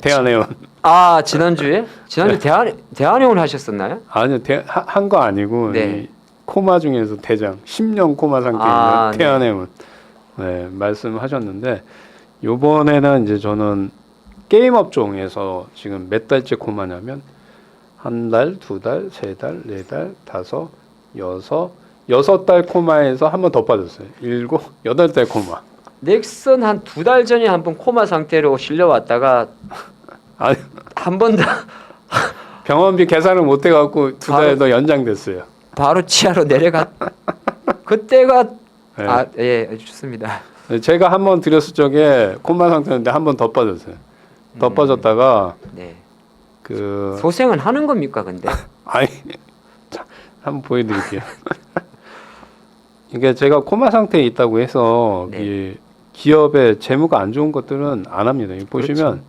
대한해운. 지난주에 대한해운 하셨었나요? 아니요, 한 거 아니고 네. 이 코마 중에서 대장 10년 코마 상태에 있는 대한해운. 네, 말씀하셨는데 요번에는 이제 저는 게임 업종에서 지금 몇 달째 코마냐면 한 달, 두 달, 세 달, 네 달, 다섯, 여섯 달 코마에서 한 번 더 빠졌어요. 일곱, 여덟 달 코마. 넥슨 한 2달 전에 한번 코마 상태로 실려왔다가 아니, 한 번 더 병원비 계산을 못 해갖고 두 달 더 연장됐어요. 바로 치아로 내려가. 그때가 네. 예, 좋습니다. 제가 한 번 드렸을 적에 코마 상태인데 한 번 더 빠졌어요. 더 빠졌다가 네. 그 소생은 하는 겁니까, 근데? 아니 자, 한번 보여드릴게요. 이게 제가 코마 상태에 있다고 해서 네. 이 기업의 재무가 안 좋은 것들은 안 합니다. 여기 보시면 그렇죠.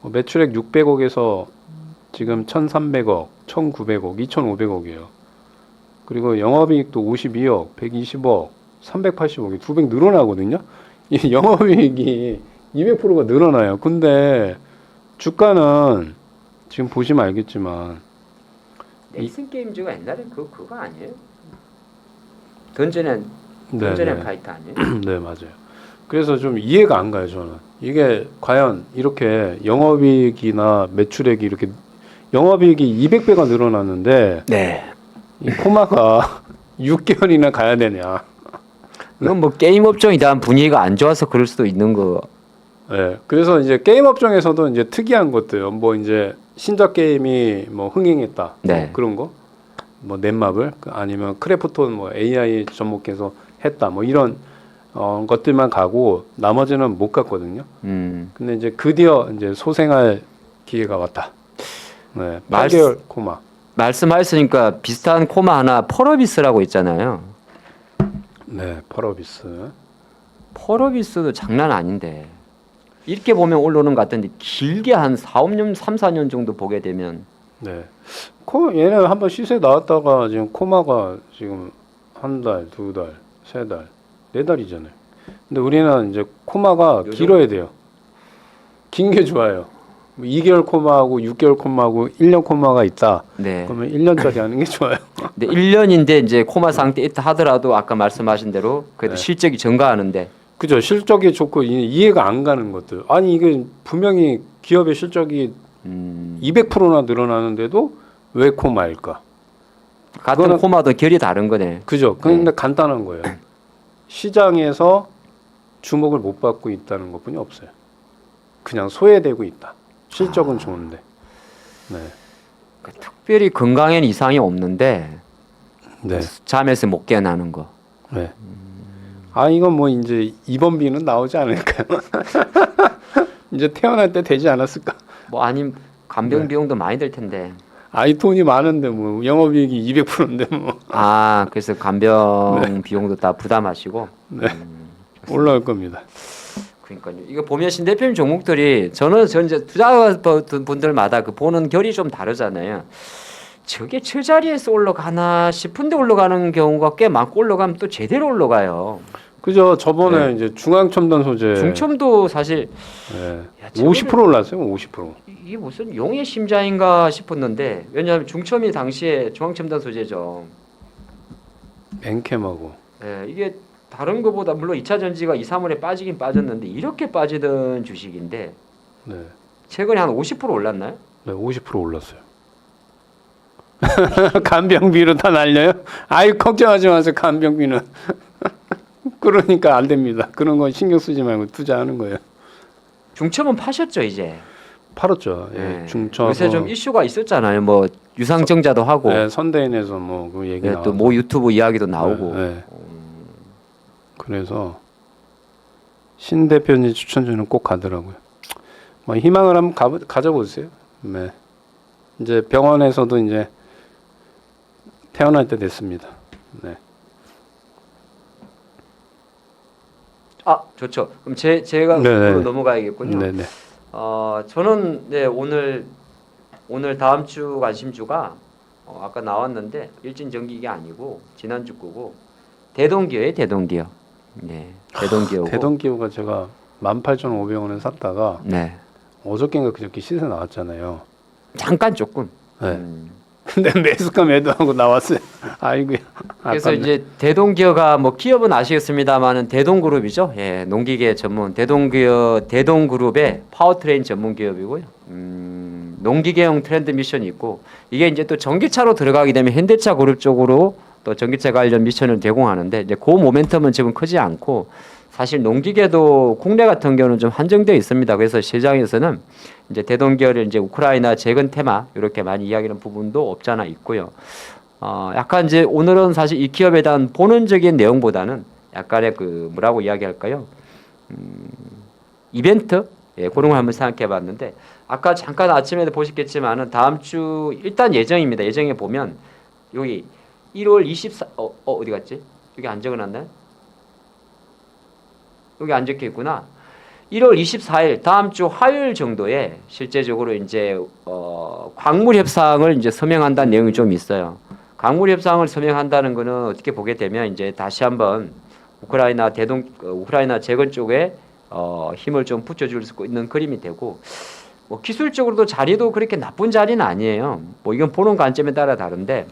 뭐 매출액 600억에서 지금 1,300억, 1,900억, 2,500억이에요. 그리고 영업이익도 52억, 120억, 385개 2배 늘어나거든요. 이 영업이익이 200%가 늘어나요. 근데 주가는 지금 보시면 알겠지만 넥슨 게임즈가 옛날에 그거 아니에요? 던전앤 파이터 아니에요? 네, 맞아요. 그래서 좀 이해가 안 가요, 저는. 이게 과연 이렇게 영업이익이나 매출액이 이렇게 영업이익이 200배가 늘어났는데 네. 이 코마가 6개월이나 가야 되냐. 이건 뭐 게임 업종이 대한 분위기가 안 좋아서 그럴 수도 있는 거. 네, 그래서 이제 게임 업종에서도 이제 특이한 것들, 뭐 이제 신작 게임이 뭐 흥행했다, 네. 뭐 그런 거, 뭐 넷마블 아니면 크래프톤 뭐 AI 접목해서 했다, 뭐 이런 것들만 가고 나머지는 못 갔거든요. 근데 이제 드디어 이제 소생할 기회가 왔다. 네, 8개월 코마. 말씀하셨으니까 비슷한 코마 하나 펄어비스라고 있잖아요. 네, 펄어비스. 펄어비스도 장난 아닌데 이렇게 보면 올라오는 것 같은데 길게 한 4년, 3, 4년 정도 보게 되면 네, 얘는 한번 시세 나왔다가 지금 코마가 지금 한 달, 두 달, 세 달, 네 달이잖아요. 근데 우리는 이제 코마가 요즘? 길어야 돼요. 긴 게 좋아요. 2개월 코마하고 6개월 코마하고 1년 코마가 있다. 네. 그러면 1년짜리 하는 게 좋아요. 근데 1년인데 이제 코마 상태 있다 하더라도 아까 말씀하신 대로 그래도 네. 실적이 증가하는데 그죠? 실적이 좋고 이해가 안 가는 것들. 아니 이게 분명히 기업의 실적이 200%나 늘어나는데도 왜 코마일까? 같은 그거는- 코마도 결이 다른 거네. 그죠? 근데 간단한 거예요. 시장에서 주목을 못 받고 있다는 것뿐이 없어요. 그냥 소외되고 있다. 실적은 좋은데. 네. 특별히 건강에는 이상이 없는데 네. 잠에서 못 깨어나는 거. 네. 아 이건 뭐 이제 입원비는 나오지 않을까요? 이제 태어날 때 되지 않았을까? 뭐 아님 간병 네. 비용도 많이 들 텐데. 아이 돈이 많은데 뭐 영업이익이 200%인데 뭐 아 그래서 간병 비용도 다 부담하시고. 네. 올라올 겁니다. 그러니까요. 이거 보면 신 대표님 종목들이 저는 이제 투자 분들마다 그 보는 결이 좀 다르잖아요. 저게 저 자리에서 올라가나 싶은데 올라가는 경우가 꽤 많고 올라가면 또 제대로 올라가요. 그죠? 저번에 네. 이제 중앙첨단 소재 중첨도 사실 네. 야, 50% 올랐어요. 50%. 이게 무슨 용의 심장인가 싶었는데 왜냐하면 중첨이 당시에 중앙첨단 소재죠. 엔캠하고. 예, 이게 다른 거보다 물론 2차 전지가 2, 3월에 빠지긴 빠졌는데 이렇게 빠지던 주식인데 네. 최근에 한 50% 올랐나요? 네, 50% 올랐어요. 간병비로 다 날려요? 아유 걱정하지 마세요. 간병비는. 그러니까 안 됩니다. 그런 건 신경 쓰지 말고 투자하는 거예요. 중첨은 파셨죠 이제. 팔았죠. 예. 예, 중첩. 요새 좀 이슈가 있었잖아요. 뭐 유상증자도 하고 네, 선대인에서 뭐 그 얘기 나와서. 또 모 유튜브 이야기도 나오고. 네, 네. 그래서 신 대표님 추천주는 꼭 가더라고요. 뭐 희망을 한번 가져보세요. 네. 이제 병원에서도 이제 태어날 때 됐습니다. 네. 아 좋죠. 그럼 제가 네네. 으로 넘어가야겠군요. 네, 네. 저는 네 오늘 다음 주 관심주가 아까 나왔는데 일진전기가 아니고 지난주 거고 대동기업의 대동기업. 네, 대동기업. 대동기호가 제가 18,500원에 샀다가 네, 어저께인가 그저께 시세 나왔잖아요. 잠깐 조금. 네. 근데 매수가 매도하고 나왔어요. 아이고야. 그래서 아깝네. 이제 대동기업가 뭐 기업은 아시겠습니다만은 대동그룹이죠. 예, 농기계 전문 대동그룹의 파워트레인 전문 기업이고요. 농기계용 트렌드 미션이 있고 이게 이제 또 전기차로 들어가게 되면 현대차 그룹 쪽으로 또 전기차 관련 미션을 제공하는데 이제 그 모멘텀은 지금 크지 않고 사실 농기계도 국내 같은 경우는 좀 한정되어 있습니다. 그래서 시장에서는 이제 대동기업을 이제 우크라이나 재건 테마 이렇게 많이 이야기하는 부분도 없잖아 있고요. 약간 이제 오늘은 사실 이 기업에 대한 본원적인 내용보다는 약간의 그 뭐라고 이야기할까요? 이벤트? 예, 그런 걸 한번 생각해 봤는데 아까 잠깐 아침에도 보셨겠지만은 다음 주 일단 예정입니다. 예정에 보면 여기 1월 24 어디 갔지? 여기 안 적어놨나요? 여기 안 적혀 있구나. 1월 24일 다음 주 화요일 정도에 실제적으로 이제 광물 협상을 이제 서명한다는 내용이 좀 있어요. 광물 협상을 서명한다는 거는 어떻게 보게 되면 이제 다시 한번 우크라이나 재건 쪽에 힘을 좀 붙여줄 수 있는 그림이 되고 뭐 기술적으로도 자리도 그렇게 나쁜 자리는 아니에요. 뭐 이건 보는 관점에 따라 다른데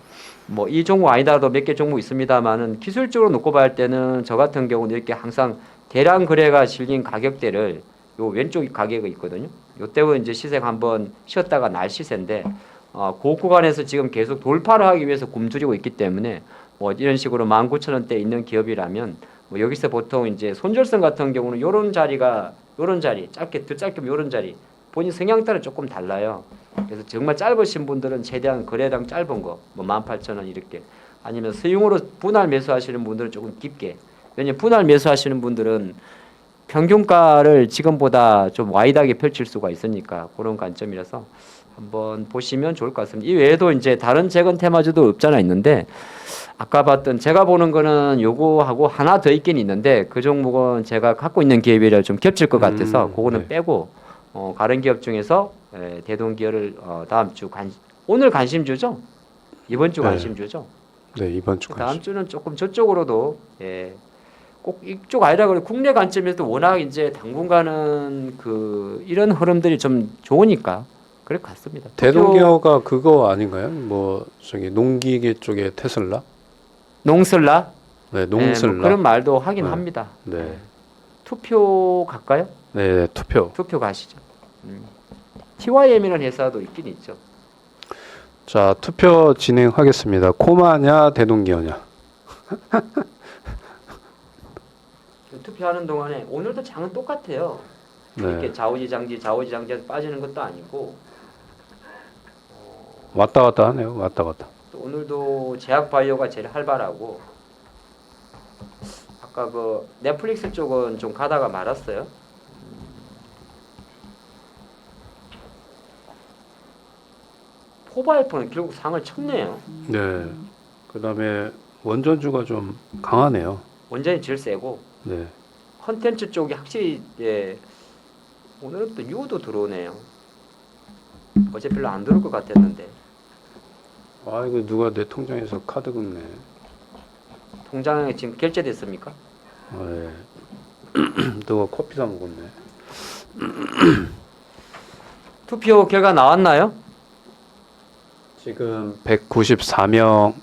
뭐 이 종목 아니더라도 몇 개 종목 있습니다만은 기술적으로 놓고 봐야 할 때는 저 같은 경우는 이렇게 항상 대량 거래가 실린 가격대를 요 왼쪽 가격이 있거든요. 요때는 이제 시세가 한번 쉬었다가 날 시세인데 그 구간에서 지금 계속 돌파를 하기 위해서 굶주리고 있기 때문에 뭐 이런 식으로 19,000원대 있는 기업이라면 뭐 여기서 보통 이제 손절선 같은 경우는 요런 자리가 요런 자리 짧게 더 짧게 요런 자리 본인 성향 따라 조금 달라요. 그래서 정말 짧으신 분들은 최대한 거래량 짧은 거 뭐 18,000원 이렇게 아니면 수용으로 분할 매수하시는 분들은 조금 깊게 왜냐면 분할 매수하시는 분들은 평균가를 지금보다 좀 와이드하게 펼칠 수가 있으니까 그런 관점이라서 한번 보시면 좋을 것 같습니다. 이 외에도 이제 다른 재건 테마주도 없잖아 있는데 아까 봤던 제가 보는 거는 요거하고 하나 더 있긴 있는데 그 종목은 제가 갖고 있는 기업이라 좀 겹칠 것 같아서 그거는 네. 빼고 다른 기업 중에서 대동기업을 다음 주 오늘 관심주죠? 이번 주 네. 관심주죠? 네, 이번 주 다음 관심. 주는 조금 저쪽으로도 꼭 이쪽 아니라 그래 국내 관점에서도 워낙 이제 당분간은 그 이런 흐름들이 좀 좋으니까 그럴 것 같습니다. 대동기어가 그거 아닌가요? 뭐 저기 농기계 쪽에 테슬라? 농슬라? 네, 뭐 농슬라. 그런 말도 하긴 네. 합니다. 네. 투표 갈까요? 네, 투표. 투표 가시죠. TYM이라는 회사도 있긴 있죠. 자, 투표 진행하겠습니다. 코마냐, 대동기어냐? 투표하는 동안에 오늘도 장은 똑같아요. 네. 이렇게 좌우지장지에서 빠지는 것도 아니고 왔다 갔다 하네요. 왔다 갔다. 또 오늘도 제약바이오가 제일 활발하고 아까 그 넷플릭스 쪽은 좀 가다가 말았어요. 포바이프는 결국 상을 쳤네요. 네. 그다음에 원전주가 좀 강하네요. 원전이 제일 세고 네. 컨텐츠 쪽이 확실히 오늘은 또 유도 들어오네요. 어제 별로 안 들어올 것 같았는데 아, 이거 누가 내 통장에서 카드 긁네. 통장에 지금 결제됐습니까? 네. 누가 커피 사 먹었네. 투표 결과 나왔나요? 지금 194명,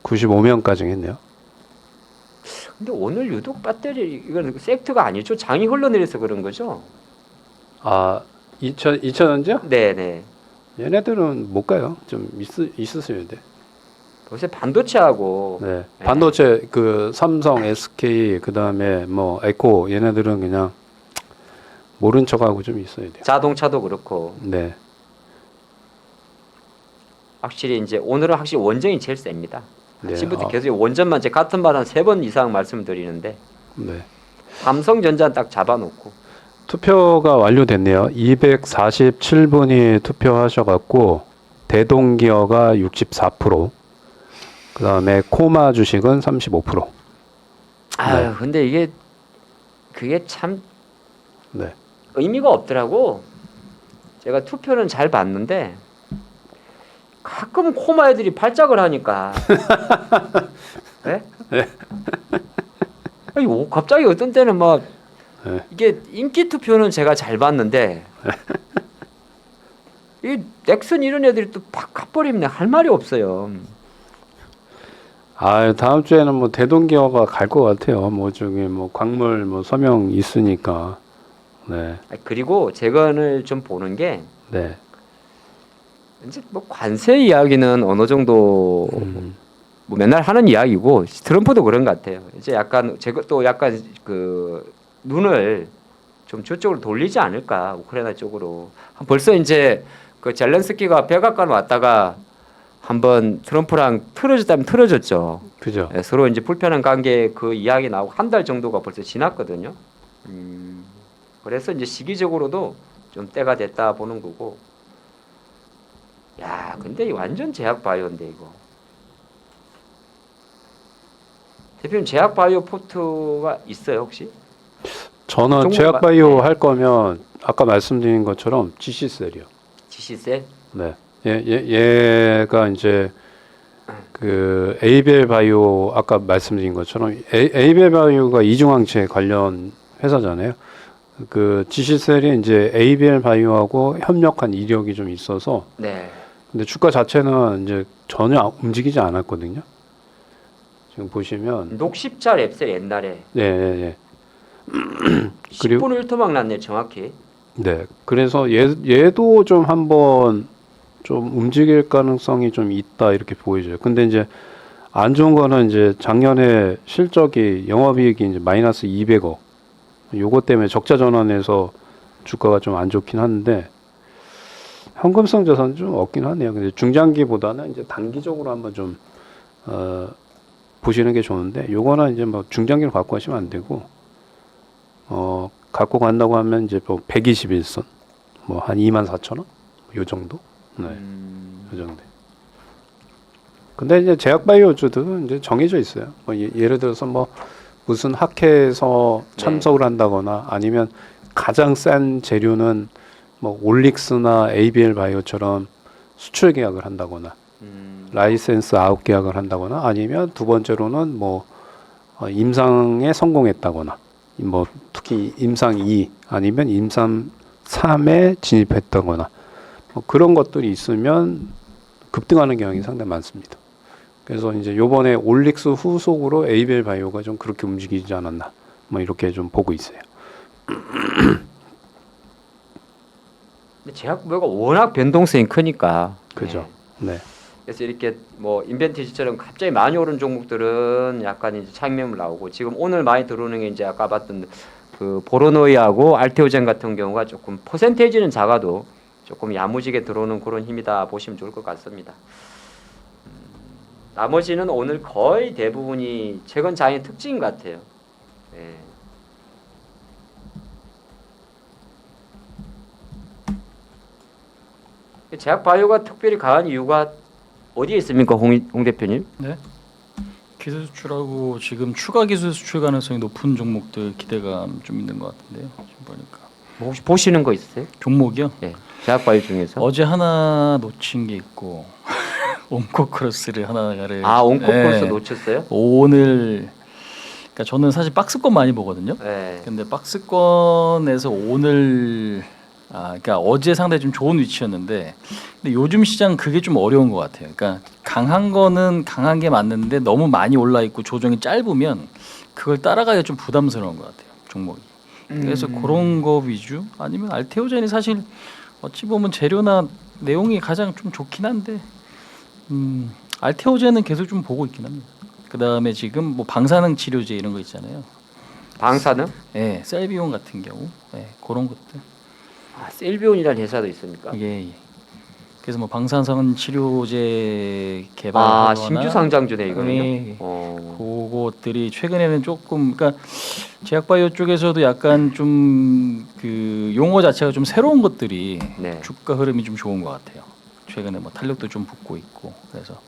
95명까지 했네요. 근데 오늘 유독 배터리 이건 섹트가 아니죠. 장이 흘러내려서 그런 거죠. 아, 2,000원죠? 네네. 얘네들은 못 가요. 좀 있으셔야 돼. 요새 반도체하고 네. 반도체 그 삼성, SK 그다음에 뭐 에코 얘네들은 그냥 모른 척하고 좀 있어야 돼요. 자동차도 그렇고 네. 확실히 이제 오늘은 확실히 원전이 제일 셉니다. 네. 아침부터 계속 원전만 제 같은 말 한 3번 이상 말씀드리는데 네. 삼성전자 딱 잡아놓고 투표가 완료됐네요. 247분이 투표하셔갖고 대동기어가 64%, 그다음에 코마 주식은 35%. 아유 근데 이게 그게 참 네. 의미가 없더라고. 제가 투표는 잘 봤는데 가끔 코마 애들이 발작을 하니까 네? 아니, 갑자기 어떤 때는 막 네. 이게 인기 투표는 제가 잘 봤는데 이 넥슨 이런 애들이 또 팍 가버리면 할 말이 없어요. 아, 다음 주에는 뭐 대동기어가 갈 것 같아요. 뭐 저기 뭐 광물 뭐 서명 있으니까. 네. 그리고 재건을 좀 보는 게 네. 이제 뭐 관세 이야기는 어느 정도 뭐 맨날 하는 이야기고 트럼프도 그런 것 같아요. 이제 약간 제가 또 약간 그 눈을 좀 저쪽으로 돌리지 않을까 우크라이나 쪽으로. 벌써 이제 그 젤렌스키가 백악관 왔다가 한번 트럼프랑 틀어졌다면 틀어졌죠. 그죠. 예, 서로 이제 불편한 관계 그 이야기 나오고 한 달 정도가 벌써 지났거든요. 그래서 이제 시기적으로도 좀 때가 됐다 보는 거고. 야, 근데 이 완전 제약 바이오인데 이거. 대표님 제약 바이오 포트가 있어요 혹시? 저는 제약바이오 할 거면 아까 말씀드린 것처럼 GC셀이요. GC셀? 네. 얘가 이제 그 그 에이벨 바이오 아까 말씀드린 것처럼 에이벨 바이오가 이중항체 관련 회사잖아요. 그 지시셀이 이제 에이벨 바이오하고 협력한 이력이 좀 있어서 네. 근데 주가 자체는 이제 전혀 움직이지 않았거든요. 지금 보시면 녹십자 랩셀 옛날에 네. 그리고 10분 1토막 났네 정확히. 네. 그래서 얘도 좀 한번 좀 움직일 가능성이 좀 있다 이렇게 보여져요. 근데 이제 안 좋은 거는 이제 작년에 실적이 영업이익이 이제 마이너스 200억. 요거 때문에 적자 전환해서 주가가 좀 안 좋긴 한데 현금성 자산은 좀 없긴 하네요. 근데 중장기보다는 이제 단기적으로 한번 좀 보시는 게 좋은데 요거는 이제 뭐 중장기로 갖고 가시면 안 되고 갖고 간다고 하면 이제 뭐 121선 뭐 한 24,000원 요 정도. 네. 그 정도. 근데 이제 제약바이오주도 이제 정해져 있어요. 뭐 예를 들어서 뭐 무슨 학회에서 참석을 한다거나 아니면 가장 싼 재료는 뭐 올릭스나 ABL 바이오처럼 수출 계약을 한다거나 라이센스 아웃 계약을 한다거나 아니면 두 번째로는 뭐 임상에 성공했다거나 뭐 특히 임상 2 아니면 임상 3에 진입했다거나 뭐 그런 것들이 있으면 급등하는 경향이 상당히 많습니다. 그래서 이제 요번에 올릭스 후속으로 에이벨 바이오가 좀 그렇게 움직이지 않았나 뭐 이렇게 좀 보고 있어요. 근데 제약부가 워낙 변동성이 크니까. 그죠. 네. 그래서 이렇게 뭐 인벤티지처럼 갑자기 많이 오른 종목들은 약간 이제 차익 매물 나오고 지금 오늘 많이 들어오는 게 이제 아까 봤던 그 보로노이하고 알테오젠 같은 경우가 조금 퍼센테이지는 작아도 조금 야무지게 들어오는 그런 힘이다 보시면 좋을 것 같습니다. 나머지는 오늘 거의 대부분이 최근 장의 특징 같아요. 네. 제약바이오가 특별히 강한 이유가 어디에 있습니까, 홍 대표님? 네. 기술 수출하고 지금 추가 기술 수출 가능성이 높은 종목들 기대감 좀 있는 것 같은데요. 지금 보니까 뭐 혹시 보시는 거 있으세요? 종목이요. 네. 제약바이오 중에서. 어제 하나 놓친 게 있고 온코크로스를 하나를 온코크로스 네. 놓쳤어요? 오늘 그러니까 저는 사실 박스권 많이 보거든요. 네. 근데 박스권에서 오늘 그러니까 어제 상당히 좀 좋은 위치였는데 근데 요즘 시장 그게 좀 어려운 것 같아요. 그러니까 강한 거는 강한 게 맞는데 너무 많이 올라 있고 조정이 짧으면 그걸 따라가기가 좀 부담스러운 것 같아요. 종목이. 그래서 그런 거 위주 아니면 알테오젠이 사실 어찌 보면 재료나 내용이 가장 좀 좋긴 한데 알테오젠은 계속 좀 보고 있긴 합니다. 그 다음에 지금 뭐 방사능 치료제 이런 거 있잖아요. 방사능? 네, 셀비온 같은 경우, 네, 그런 것들. 셀비온이라는 회사도 있습니까? 예. 그래서 뭐 방사능 치료제 개발하거나 신규 상장주네 이거는요. 예. 그것들이 최근에는 조금 그러니까 제약바이오 쪽에서도 약간 좀 그 용어 자체가 좀 새로운 것들이 네. 주가 흐름이 좀 좋은 것 같아요. 최근에 뭐 탄력도 좀 붙고 있고 그래서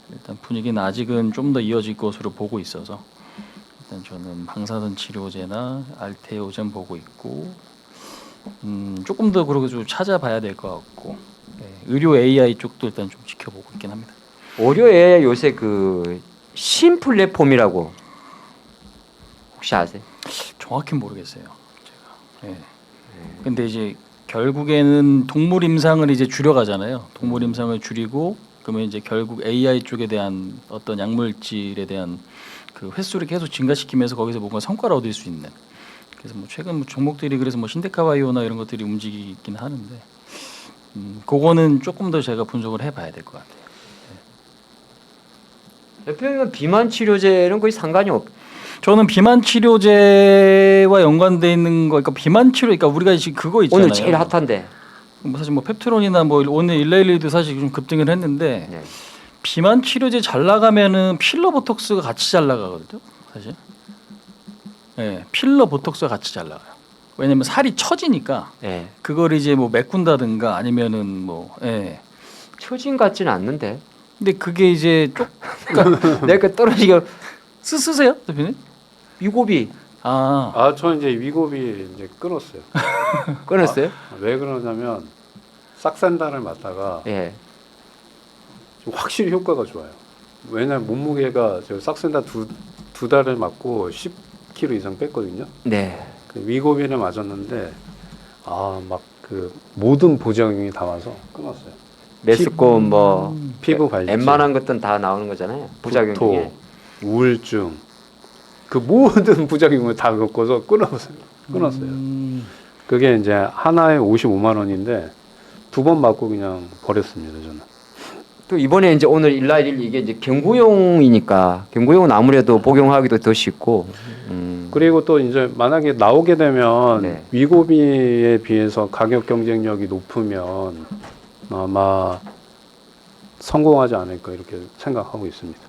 일단 분위기는 아직은 좀 더 이어질 것으로 보고 있어서 일단 저는 방사능 치료제나 알테오젠 보고 있고 조금 더 그러고 좀 찾아봐야 될 것 같고 네, 의료 AI 쪽도 일단 좀 지켜보고 있긴 합니다. 의료에 요새 그 신플랫폼이라고 혹시 아세요? 정확히는 모르겠어요. 제가. 네. 근데 이제 결국에는 동물 임상을 이제 줄여가잖아요. 동물 임상을 줄이고 그러면 이제 결국 AI 쪽에 대한 어떤 약물질에 대한 그 횟수를 계속 증가시키면서 거기서 뭔가 성과를 얻을 수 있는. 그래서 뭐 최근 뭐 종목들이 그래서 뭐 신데카바이오나 이런 것들이 움직이긴 하는데, 그거는 조금 더 제가 분석을 해봐야 될 것 같아요. 대표님은 비만 치료제는 거의 상관이 없. 저는 비만 치료제와 연관돼 있는 거, 그러니까 비만 치료, 그러니까 우리가 지금 그거 있잖아요. 오늘 제일 핫한데. 뭐 사실 뭐 펩트론이나 뭐 오늘 일레일리도 사실 좀 급등을 했는데 네. 비만 치료제 잘 나가면은 필러 보톡스가 같이 잘 나가거든요, 사실. 네, 필러 보톡스가 같이 잘 나가요. 왜냐면 살이 처지니까 네. 그걸 이제 뭐 메꾼다든가 아니면은 뭐, 예. 처진 같지는 않는데. 근데 그게 이제 쪽, 그러니까 내가 떨어지게 쓰세요, 대표님? 위고비 저는 이제 위고비 이제 끊었어요. 끊었어요? 왜 그러냐면 싹산단을 맞다가 예. 좀 확실히 효과가 좋아요. 왜냐면 몸무게가 저 싹센다 두 달을 맞고 10kg 이상 뺐거든요. 네. 그 위고비를 맞았는데 막 그 모든 부작용이 다 와서 끊었어요. 메스콘 뭐 피부 발진, 웬만한 것들은 다 나오는 거잖아요. 부작용 구토, 중에. 우울증 그 모든 부작용을 다 겪어서 끊었어요. 그게 이제 하나에 55만 원인데 2번 맞고 그냥 버렸습니다. 저는. 또 이번에 이제 오늘 일라일 이게 이제 경구용이니까 경구용은 아무래도 복용하기도 더 쉽고. 그리고 또 이제 만약에 나오게 되면 네. 위고비에 비해서 가격 경쟁력이 높으면 아마 성공하지 않을까 이렇게 생각하고 있습니다.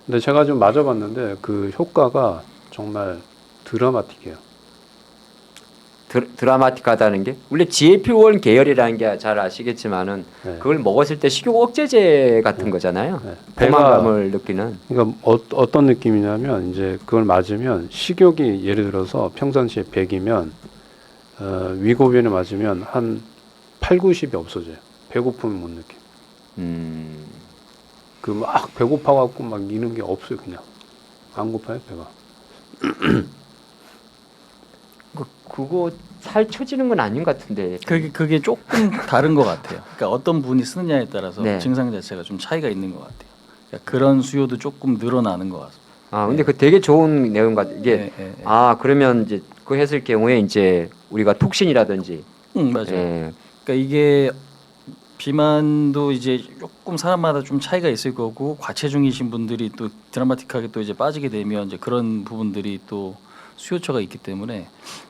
근데 제가 좀 맞아봤는데 그 효과가 정말 드라마틱해요. 드라마틱하다는 게 원래 GLP-1 계열이라는 게 잘 아시겠지만은 네. 그걸 먹었을 때 식욕 억제제 같은 거잖아요. 네. 포만감을 느끼는. 그러니까 어떤 느낌이냐면 이제 그걸 맞으면 식욕이 예를 들어서 평상시에 100이면 위고비를 맞으면 한 8, 90이 없어져요. 배고픔을 못 느껴. 그 막 배고파갖고 막 이런 게 없어요. 그냥 안 고파요 배가. 그거 살 처지는 건 아닌 것 같은데. 그게 조금 다른 것 같아요. 그러니까 어떤 분이 쓰느냐에 따라서 네. 증상 자체가 좀 차이가 있는 것 같아요. 그러니까 그런 수요도 조금 늘어나는 것 같습니다. 아 근데 그 되게 좋은 내용 같. 이게 네, 네, 네. 아 그러면 이제 그 했을 경우에 이제 우리가 톡신이라든지. 맞아요. 예. 그러니까 이게 비만도 이제 조금 사람마다 좀 차이가 있을 거고 과체중이신 분들이 또 드라마틱하게 또 이제 빠지게 되면 이제 그런 부분들이 또 수요처가 있기 때문에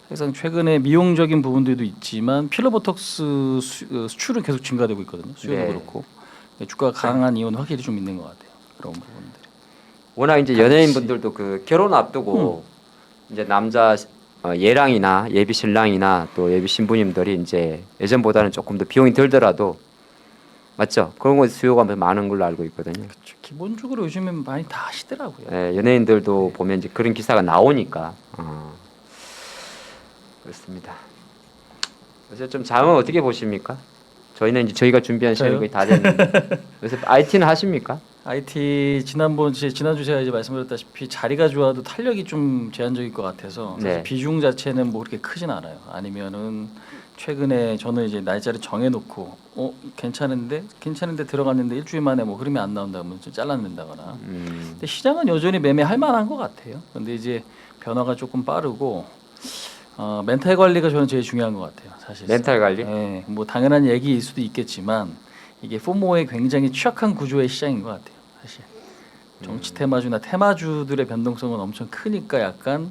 항상 최근에 미용적인 부분들도 있지만 필러보톡스 수출은 계속 증가되고 있거든요. 수요도 네. 그렇고 주가가 강한 이유는 확실히 좀 있는 것 같아요. 그런 부분들이. 워낙 이제 연예인분들도 그 결혼 앞두고 이제 남자 예랑이나 예비 신랑이나 또 예비 신부님들이 이제 예전보다는 조금 더 비용이 들더라도 맞죠? 그런 거 수요가 많은 걸로 알고 있거든요. 그렇죠. 기본적으로 요즘엔 많이 다 하시더라고요. 예, 연예인들도 보면 이제 그런 기사가 나오니까 그렇습니다. 그래서 좀 장은 어떻게 보십니까? 저희는 이제 저희가 준비한 시간이 저요? 거의 다 됐는데 그래서 IT는 하십니까? IT 지난주 제가 이제 말씀드렸다시피 자리가 좋아도 탄력이 좀 제한적일 것 같아서 사실 네. 비중 자체는 뭐 그렇게 크진 않아요. 아니면은 최근에 저는 이제 날짜를 정해놓고 괜찮은데 들어갔는데 일주일 만에 뭐 흐름이 안 나온다면 좀 잘라낸다거나. 근데 시장은 여전히 매매할 만한 것 같아요. 근데 이제 변화가 조금 빠르고 멘탈 관리가 저는 제일 중요한 것 같아요. 사실. 멘탈 관리? 네, 뭐 당연한 얘기일 수도 있겠지만 이게 포모에 굉장히 취약한 구조의 시장인 것 같아요. 사실 정치 테마주나 테마주들의 변동성은 엄청 크니까 약간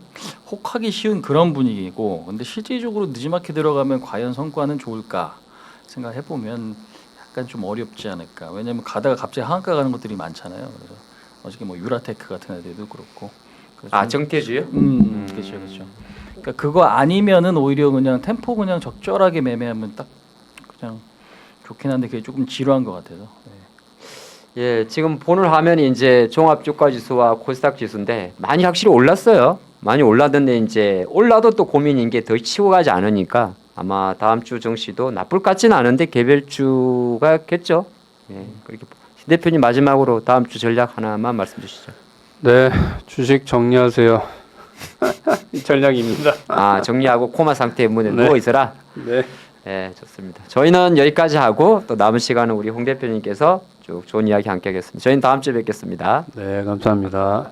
혹하기 쉬운 그런 분위기고, 근데 실질적으로 느지막이 들어가면 과연 성과는 좋을까 생각해 보면 약간 좀 어렵지 않을까. 왜냐하면 가다가 갑자기 하한가 가는 것들이 많잖아요. 그래서 어저께 뭐 유라테크 같은 애들도 그렇고. 아 정태주요? 그렇죠, 그렇죠. 그러니까 그거 아니면은 오히려 그냥 템포 그냥 적절하게 매매하면 딱 그냥 좋긴 한데 그게 조금 지루한 것 같아서. 네. 예, 지금 보는 화면이 이제 종합주가지수와 코스닥 지수인데 많이 확실히 올랐어요. 많이 올랐는데 이제 올라도 또 고민인 게 더 치고 가지 않으니까 아마 다음 주 증시도 나쁠 것 같지는 않은데 개별주가겠죠. 예, 그렇게 신 대표님 마지막으로 다음 주 전략 하나만 말씀 주시죠. 네, 주식 정리하세요. 이 전략입니다. 아 정리하고 코마 상태에 문에 네. 누워 있어라. 네. 네, 좋습니다. 저희는 여기까지 하고 또 남은 시간은 우리 홍 대표님께서 쭉 좋은 이야기 함께 하겠습니다. 저희는 다음 주에 뵙겠습니다. 네, 감사합니다.